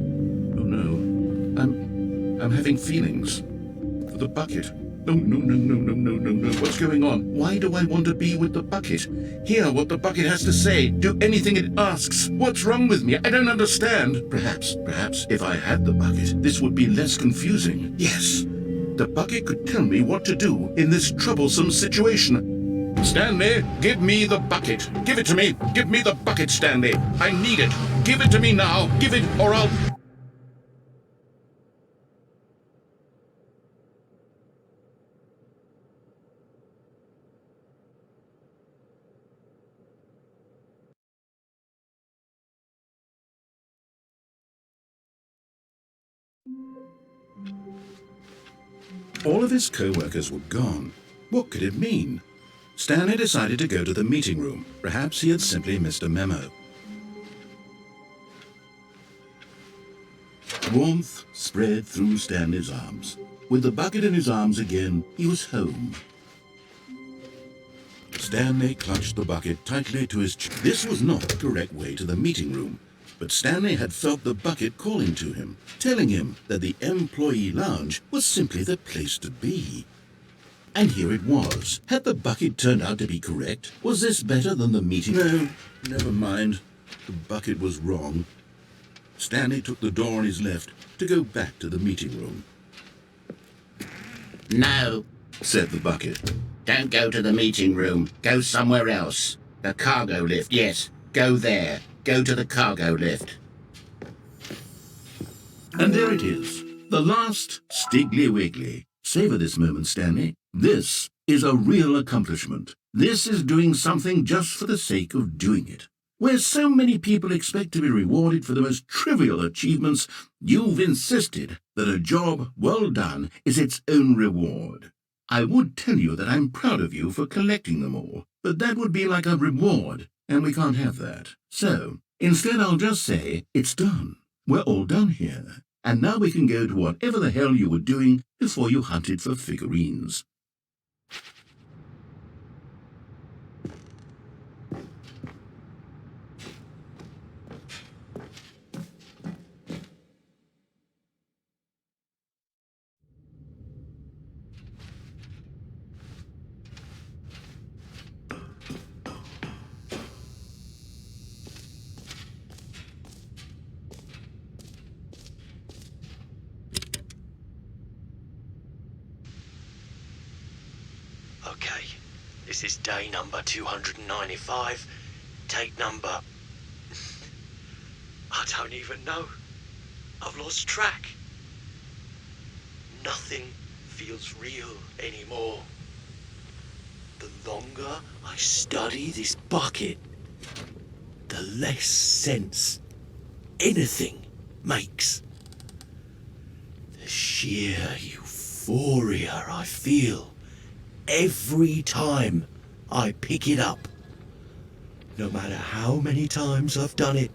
no, I'm having feelings for the bucket. No. What's going on? Why do I want to be with the bucket? Hear what the bucket has to say. Do anything it asks. What's wrong with me? I don't understand. Perhaps, if I had the bucket, this would be less confusing. Yes, the bucket could tell me what to do in this troublesome situation. Stanley, give me the bucket. Give it to me. Give me the bucket, Stanley. I need it. Give it to me now. Give it, or I'll... All of his co-workers were gone. What could it mean? Stanley decided to go to the meeting room. Perhaps he had simply missed a memo. Warmth spread through Stanley's arms. With the bucket in his arms again, he was home. Stanley clutched the bucket tightly to his chest. This was not the correct way to the meeting room, but Stanley had felt the bucket calling to him, telling him that the employee lounge was simply the place to be. And here it was. Had the bucket turned out to be correct? Was this better than the meeting? No, never mind. The bucket was wrong. Stanley took the door on his left to go back to the meeting room. No, Said the bucket. don't go to the meeting room. Go somewhere else. The cargo lift, yes. Go there. Go to the cargo lift. And there it is. The last Stiggly Wiggly. Savor this moment, Stanley. This is a real accomplishment. This is doing something just for the sake of doing it. Where so many people expect to be rewarded for the most trivial achievements, you've insisted that a job well done is its own reward. I would tell you that I'm proud of you for collecting them all, but that would be like a reward, and we can't have that. So, instead I'll just say, it's done. We're all done here. And now we can go to whatever the hell you were doing before you hunted for figurines. Okay, this is day number 295. Take number... I don't even know. I've lost track. Nothing feels real anymore. The longer I study this bucket, the less sense anything makes. The sheer euphoria I feel every time I pick it up. No matter how many times I've done it,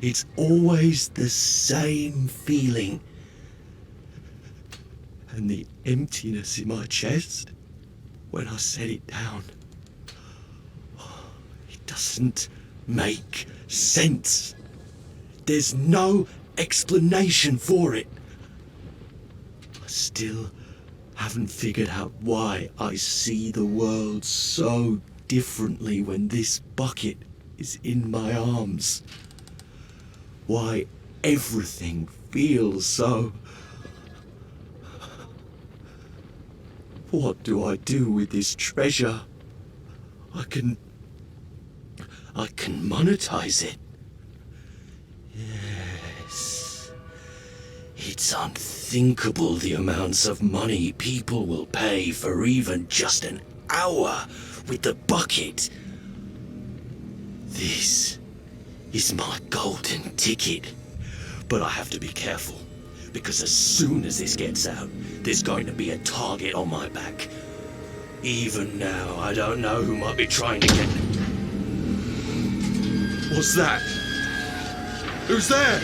it's always the same feeling. And the emptiness in my chest when I set it down. It doesn't make sense. There's no explanation for it. I still haven't figured out why I see the world so differently when this bucket is in my arms. Why everything feels so... What do I do with this treasure? I can monetize it. Yes. It's unthinkable the amounts of money people will pay for even just an hour with the bucket. This is my golden ticket. But I have to be careful, because as soon as this gets out, there's going to be a target on my back. Even now, I don't know who might be trying to get... What's that? Who's there?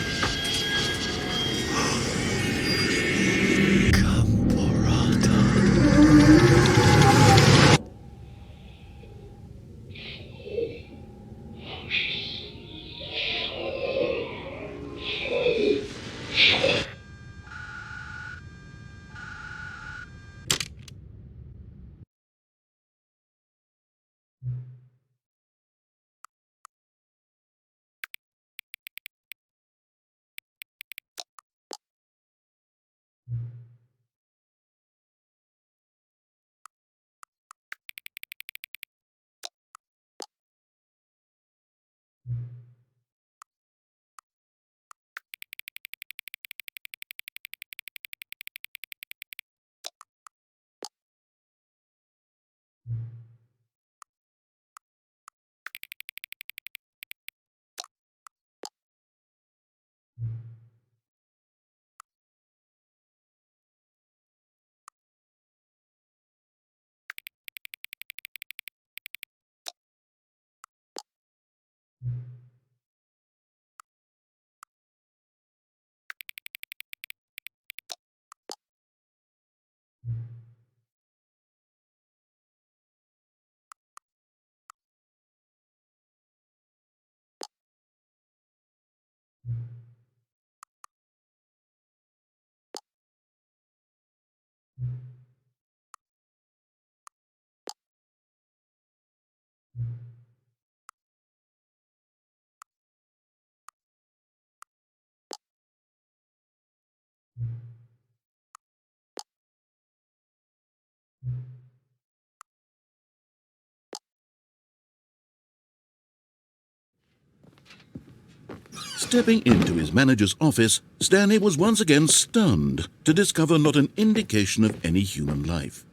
Stepping into his manager's office, Stanley was once again stunned to discover not an indication of any human life.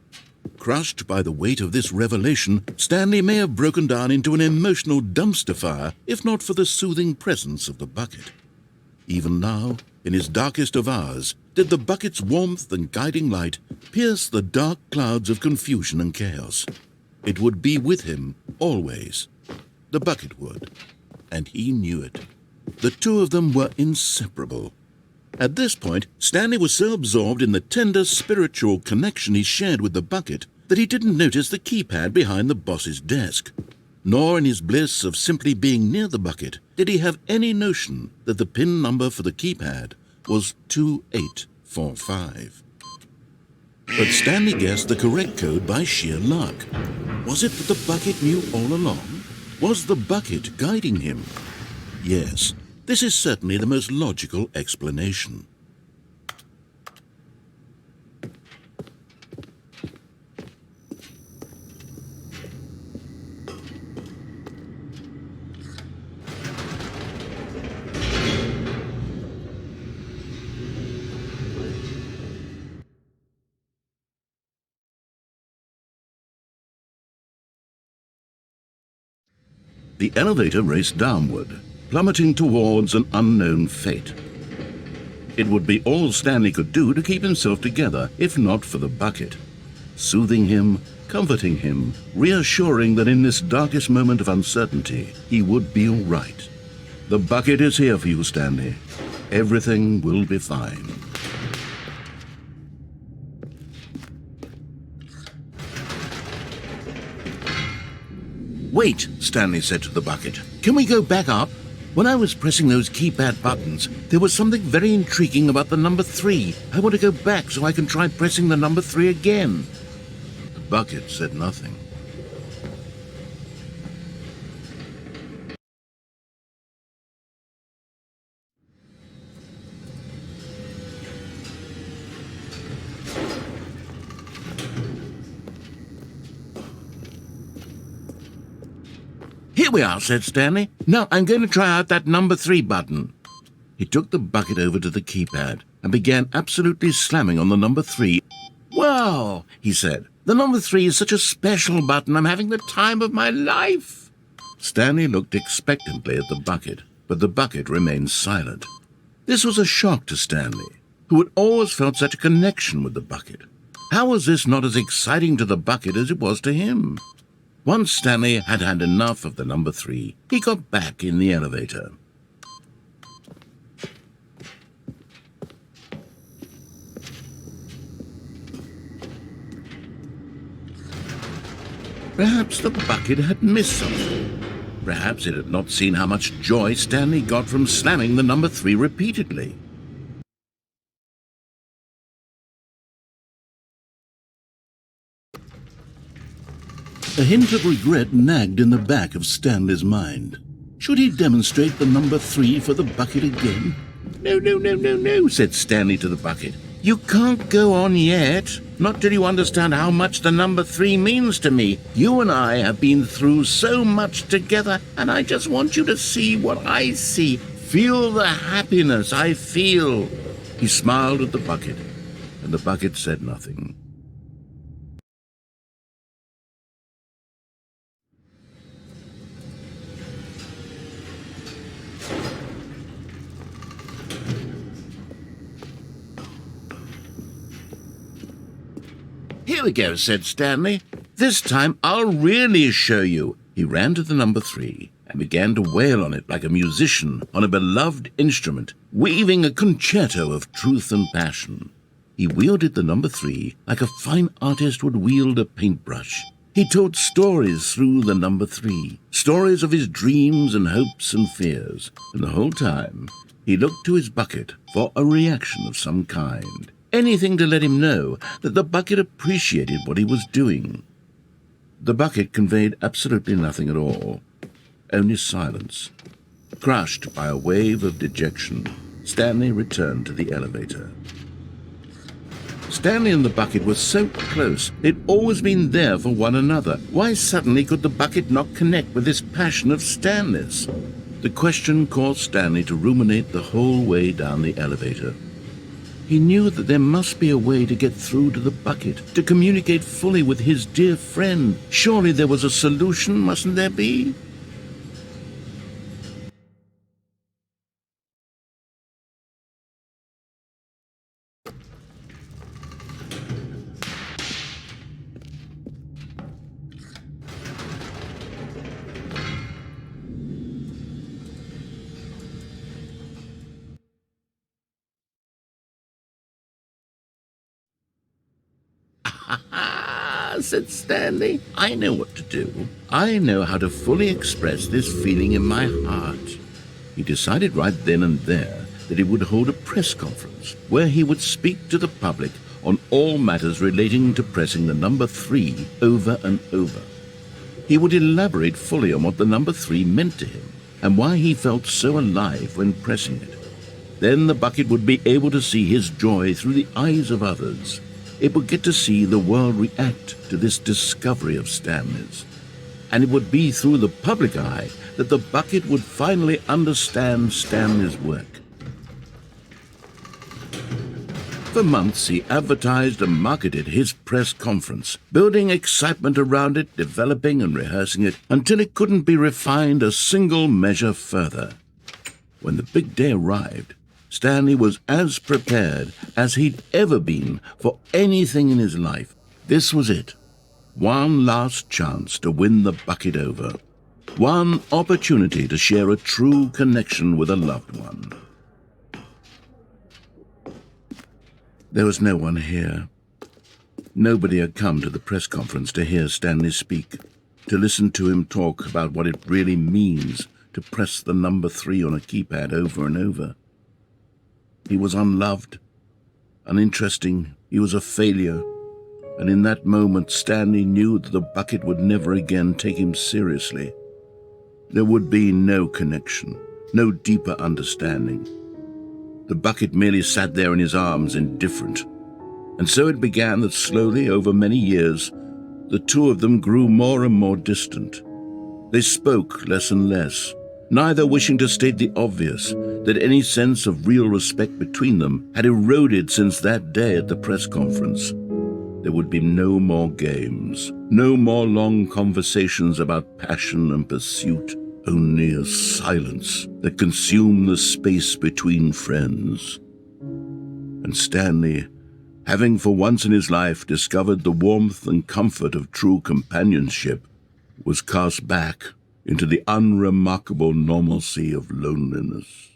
Crushed by the weight of this revelation, Stanley may have broken down into an emotional dumpster fire if not for the soothing presence of the bucket. Even now, in his darkest of hours, did the bucket's warmth and guiding light pierce the dark clouds of confusion and chaos. It would be with him always. The bucket would, and he knew it. The two of them were inseparable. At this point, Stanley was so absorbed in the tender spiritual connection he shared with the bucket that he didn't notice the keypad behind the boss's desk. Nor in his bliss of simply being near the bucket did he have any notion that the PIN number for the keypad was 2845. But Stanley guessed the correct code by sheer luck. Was it that the bucket knew all along? Was the bucket guiding him? Yes, this is certainly the most logical explanation. The elevator raced downward, plummeting towards an unknown fate. It would be all Stanley could do to keep himself together, if not for the bucket. Soothing him, comforting him, reassuring that in this darkest moment of uncertainty, he would be all right. The bucket is here for you, Stanley. Everything will be fine. Wait, Stanley said to the bucket. Can we go back up? When I was pressing those keypad buttons, there was something very intriguing about the number 3. I want to go back so I can try pressing the number 3 again. The bucket said nothing. Here we are, said Stanley. Now I'm going to try out that number 3 button. He took the bucket over to the keypad and began absolutely slamming on the number 3. Wow, he said. The number 3 is such a special button. I'm having the time of my life. Stanley looked expectantly at the bucket, but the bucket remained silent. This was a shock to Stanley, who had always felt such a connection with the bucket. How was this not as exciting to the bucket as it was to him? Once Stanley had had enough of the number 3, he got back in the elevator. Perhaps the bucket had missed something. Perhaps it had not seen how much joy Stanley got from slamming the number 3 repeatedly. A hint of regret nagged in the back of Stanley's mind. Should he demonstrate the number 3 for the bucket again? No, said Stanley to the bucket. You can't go on yet, not till you understand how much the number 3 means to me. You and I have been through so much together, and I just want you to see what I see. Feel the happiness I feel. He smiled at the bucket, and the bucket said nothing. Here we go, said Stanley. This time I'll really show you. He ran to the number 3 and began to wail on it like a musician on a beloved instrument, weaving a concerto of truth and passion. He wielded the number 3 like a fine artist would wield a paintbrush. He told stories through the number 3, stories of his dreams and hopes and fears, and the whole time He looked to his bucket for a reaction of some kind. Anything to let him know that the bucket appreciated what he was doing. The bucket conveyed absolutely nothing at all, only silence. Crushed by a wave of dejection, Stanley returned to the elevator. Stanley and the bucket were so close. They'd always been there for one another. Why suddenly could the bucket not connect with this passion of Stanley's? The question caused Stanley to ruminate the whole way down the elevator. He knew that there must be a way to get through to the bucket, to communicate fully with his dear friend. Surely there was a solution, mustn't there be? "Ah," said Stanley, "I know what to do. I know how to fully express this feeling in my heart." He decided right then and there that he would hold a press conference where he would speak to the public on all matters relating to pressing the number 3 over and over. He would elaborate fully on what the number 3 meant to him and why he felt so alive when pressing it. Then the bucket would be able to see his joy through the eyes of others. It would get to see the world react to this discovery of Stanley's. And it would be through the public eye that the bucket would finally understand Stanley's work. For months he advertised and marketed his press conference, building excitement around it, developing and rehearsing it until it couldn't be refined a single measure further. When the big day arrived, Stanley was as prepared as he'd ever been for anything in his life. This was it. One last chance to win the bucket over. One opportunity to share a true connection with a loved one. There was no one here. Nobody had come to the press conference to hear Stanley speak, to listen to him talk about what it really means to press the number 3 on a keypad over and over. He was unloved, uninteresting, he was a failure, and in that moment Stanley knew that the bucket would never again take him seriously. There would be no connection, no deeper understanding. The bucket merely sat there in his arms, indifferent. And so it began that slowly, over many years, the two of them grew more and more distant. They spoke less and less, neither wishing to state the obvious, that any sense of real respect between them had eroded since that day at the press conference. There would be no more games, no more long conversations about passion and pursuit, only a silence that consumed the space between friends. And Stanley, having for once in his life discovered the warmth and comfort of true companionship, was cast back into the unremarkable normalcy of loneliness.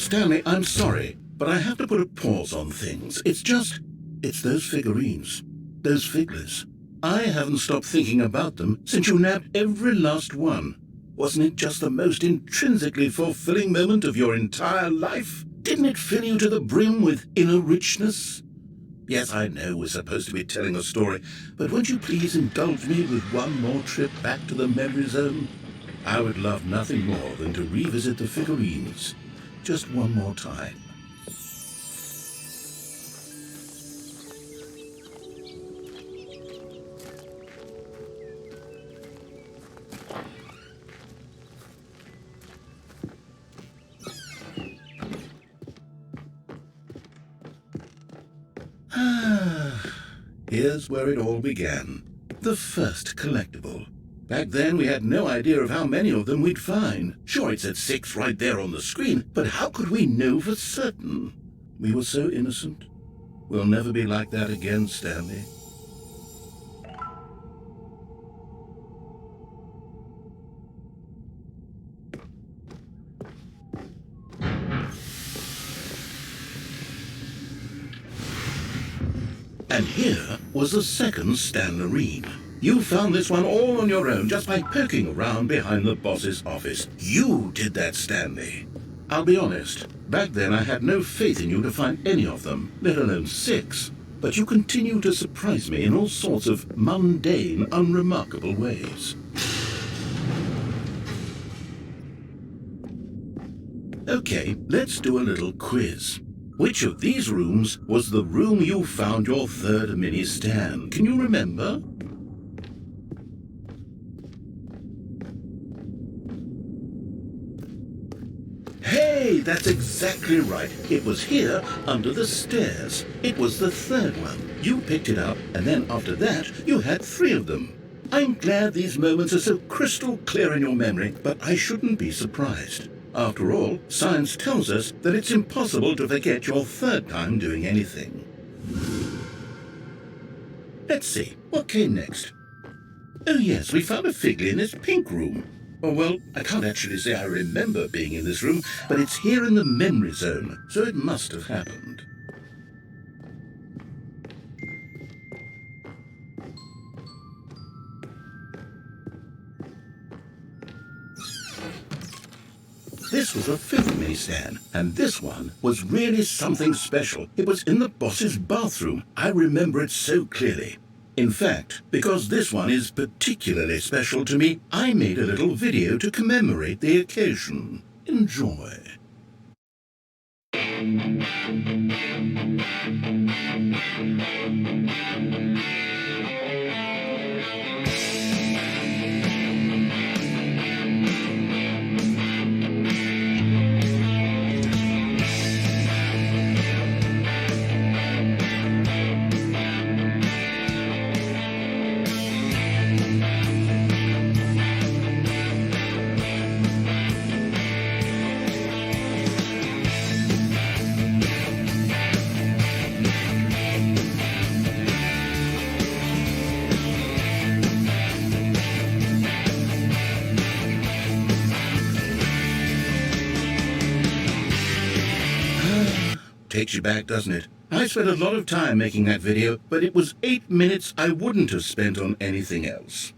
Stanley, I'm sorry, but I have to put a pause on things. It's those figurines, those figures. I haven't stopped thinking about them since you nabbed every last one. Wasn't it just the most intrinsically fulfilling moment of your entire life? Didn't it fill you to the brim with inner richness? Yes, I know we're supposed to be telling a story, but won't you please indulge me with one more trip back to the memory zone? I would love nothing more than to revisit the figurines. Just one more time. Here's where it all began. The first collectible. Back then, we had no idea of how many of them we'd find. Sure, it said 6 right there on the screen, but how could we know for certain? We were so innocent. We'll never be like that again, Stanley. And here was the second Stanlerine. You found this one all on your own just by poking around behind the boss's office. You did that, Stanley. I'll be honest, back then I had no faith in you to find any of them, let alone 6. But you continue to surprise me in all sorts of mundane, unremarkable ways. Okay, let's do a little quiz. Which of these rooms was the room you found your third mini Stan? Can you remember? Hey, that's exactly right. It was here, under the stairs. It was the third one. You picked it up, and then after that, you had 3 of them. I'm glad these moments are so crystal clear in your memory, but I shouldn't be surprised. After all, science tells us that it's impossible to forget your third time doing anything. Let's see, what came next? Oh yes, we found a Figley in his pink room. Oh well, I can't actually say I remember being in this room, but it's here in the memory zone, so it must have happened. This was a 5th mini Stan, and this one was really something special. It was in the boss's bathroom. I remember it so clearly. In fact, because this one is particularly special to me, I made a little video to commemorate the occasion. Enjoy. Takes you back, doesn't it? I spent a lot of time making that video, but it was 8 minutes I wouldn't have spent on anything else.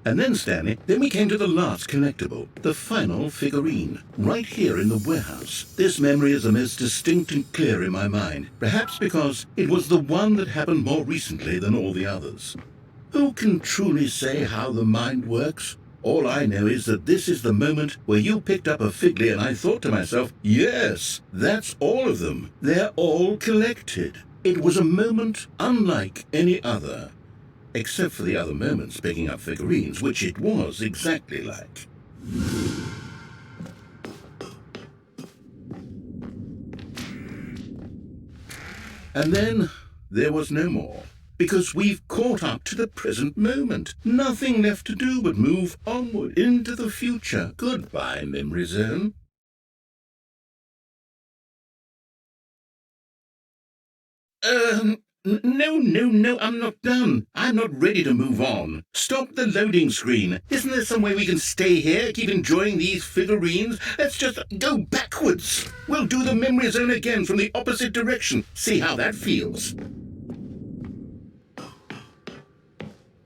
And then, Stanley, we came to the last collectible, the final figurine, right here in the warehouse. This memory is the most distinct and clear in my mind, perhaps because it was the one that happened more recently than all the others. Who can truly say how the mind works? All I know is that this is the moment where you picked up a Figley and I thought to myself, yes, that's all of them. They're all collected. It was a moment unlike any other. Except for the other moments picking up figurines, which it was exactly like. And then there was no more, because we've caught up to the present moment. Nothing left to do but move onward into the future. Goodbye, Memory Zone. No, I'm not done. I'm not ready to move on. Stop the loading screen. Isn't there some way we can stay here, keep enjoying these figurines? Let's just go backwards. We'll do the memory zone again from the opposite direction. See how that feels.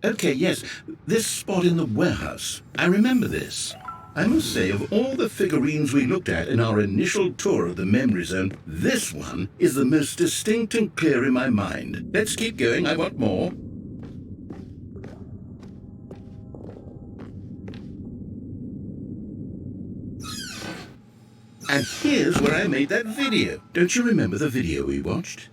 Okay, yes, this spot in the warehouse. I remember this. I must say, of all the figurines we looked at in our initial tour of the memory zone, this one is the most distinct and clear in my mind. Let's keep going, I want more. And here's where I made that video. Don't you remember the video we watched?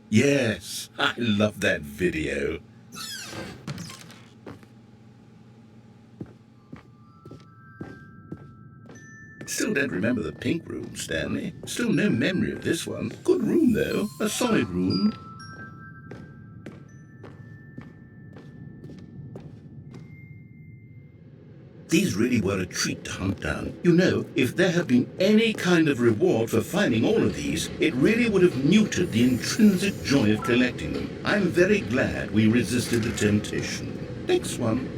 Yes, I love that video. Still don't remember the pink room, Stanley. Still no memory of this one. Good room, though. A solid room. These really were a treat to hunt down. You know, if there had been any kind of reward for finding all of these, it really would have neutered the intrinsic joy of collecting them. I'm very glad we resisted the temptation. Next one.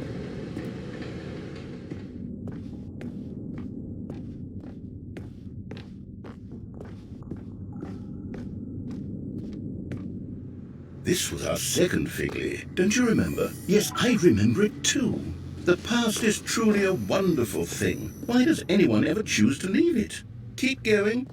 This was our second Figley. Don't you remember? Yes, I remember it too. The past is truly a wonderful thing. Why does anyone ever choose to leave it? Keep going.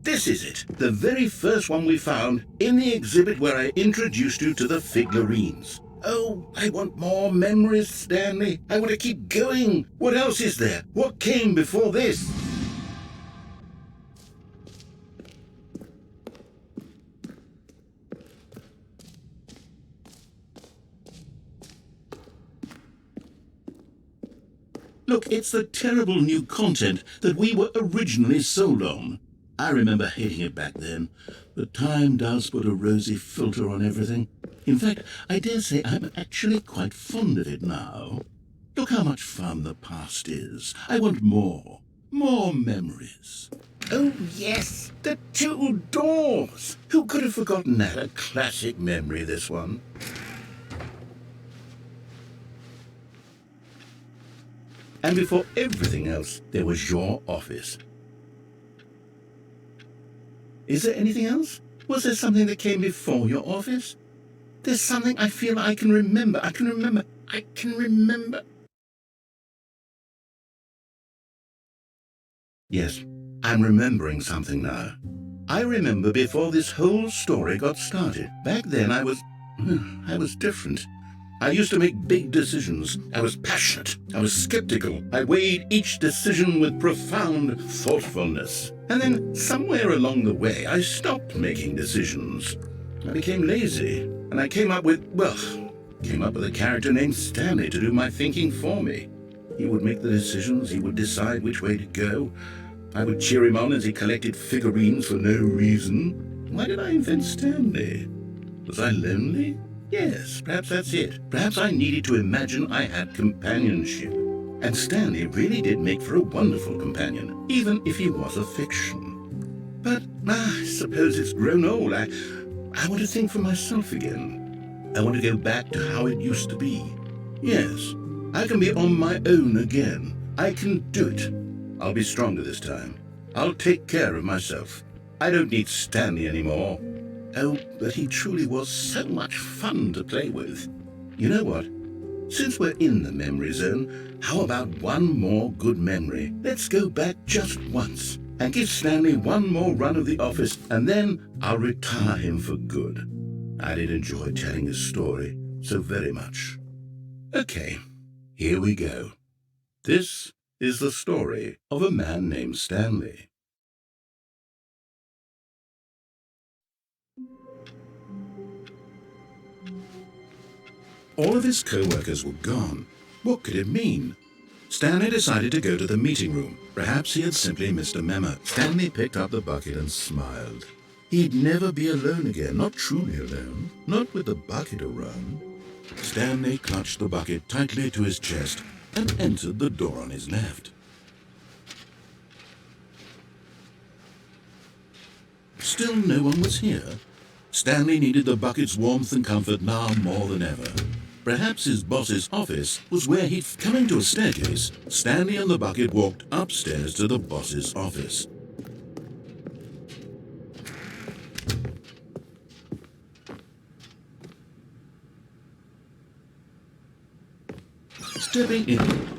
This is it, the very first one we found in the exhibit where I introduced you to the figurines. Oh, I want more memories, Stanley. I want to keep going. What else is there? What came before this? Look, it's the terrible new content that we were originally sold on. I remember hating it back then, but time does put a rosy filter on everything. In fact, I dare say I'm actually quite fond of it now. Look how much fun the past is. I want more. More memories. Oh, yes, the two doors. Who could have forgotten that? A classic memory, this one. And before everything else, there was your office. Is there anything else? Was there something that came before your office? There's something I feel I can remember. I can remember. Yes, I'm remembering something now. I remember before this whole story got started. Back then I was different. I used to make big decisions. I was passionate. I was skeptical. I weighed each decision with profound thoughtfulness. And then somewhere along the way, I stopped making decisions. I became lazy. And I came up with a character named Stanley to do my thinking for me. He would make the decisions. He would decide which way to go. I would cheer him on as he collected figurines for no reason. Why did I invent Stanley? Was I lonely? Yes, perhaps that's it. Perhaps I needed to imagine I had companionship. And Stanley really did make for a wonderful companion, even if he was a fiction. But I suppose it's grown old. I want to think for myself again. I want to go back to how it used to be. Yes, I can be on my own again. I can do it. I'll be stronger this time. I'll take care of myself. I don't need Stanley anymore. Oh, but he truly was so much fun to play with. You know what? Since we're in the memory zone, how about one more good memory? Let's go back just once and give Stanley one more run of the office, and then I'll retire him for good. I did enjoy telling his story so very much. Okay, here we go. This is the story of a man named Stanley. All of his co-workers were gone. What could it mean? Stanley decided to go to the meeting room. Perhaps he had simply missed a memo. Stanley picked up the bucket and smiled. He'd never be alone again, not truly alone, not with the bucket around. Stanley clutched the bucket tightly to his chest and entered the door on his left. Still no one was here. Stanley needed the bucket's warmth and comfort now more than ever. Perhaps his boss's office was where he'd... Coming to a staircase, Stanley and the bucket walked upstairs to the boss's office. Stepping in,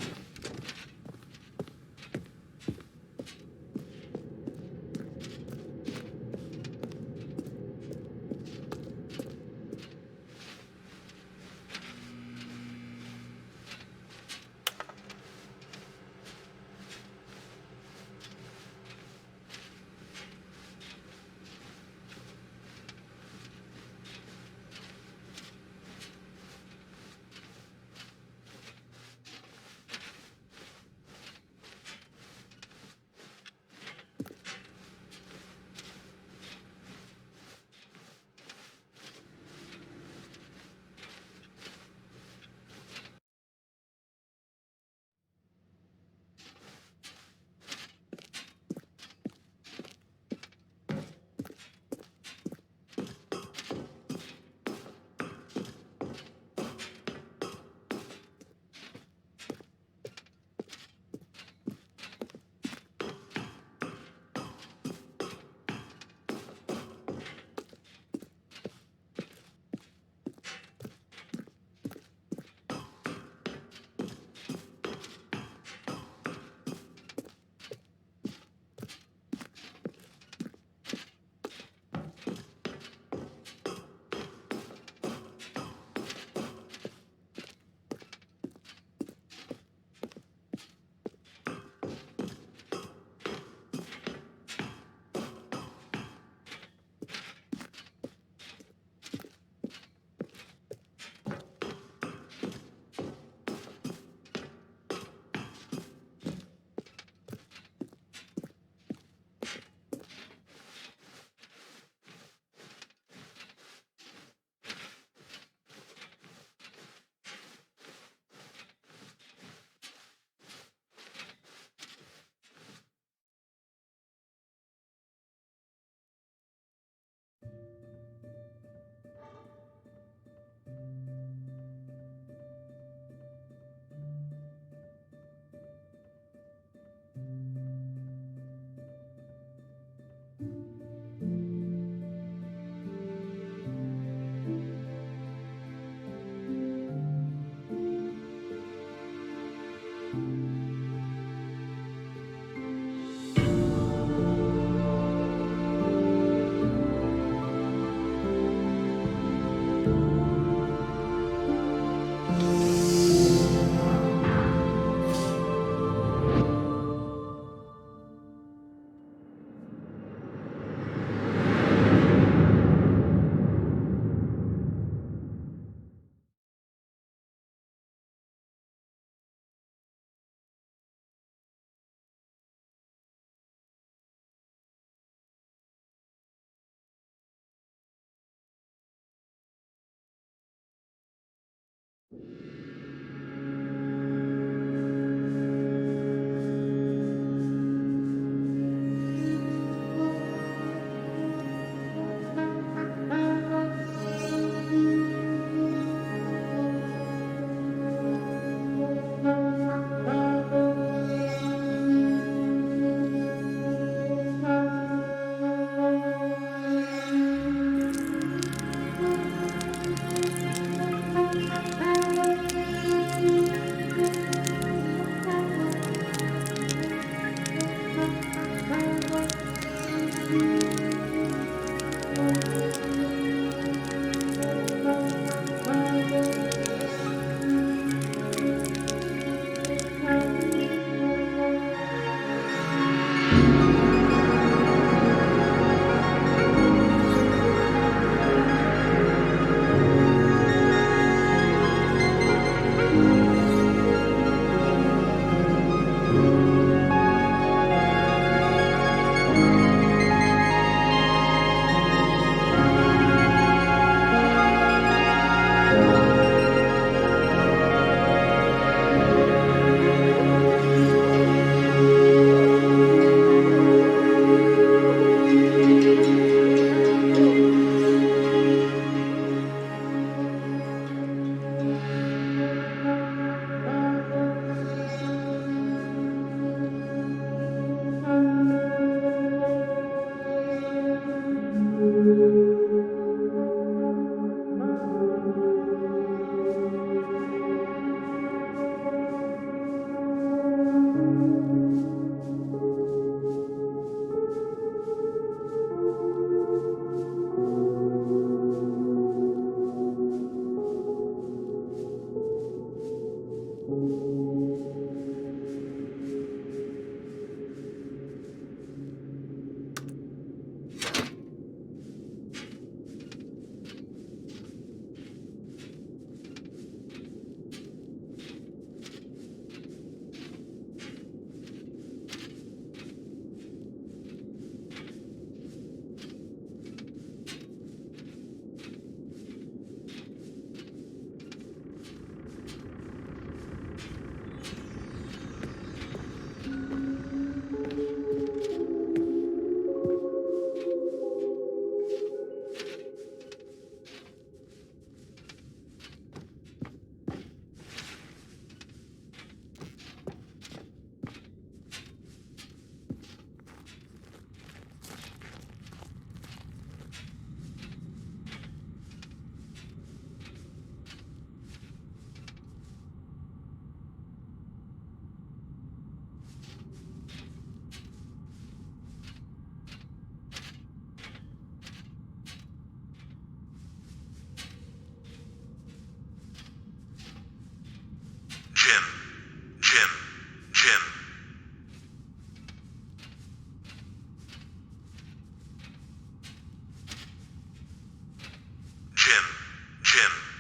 Jim.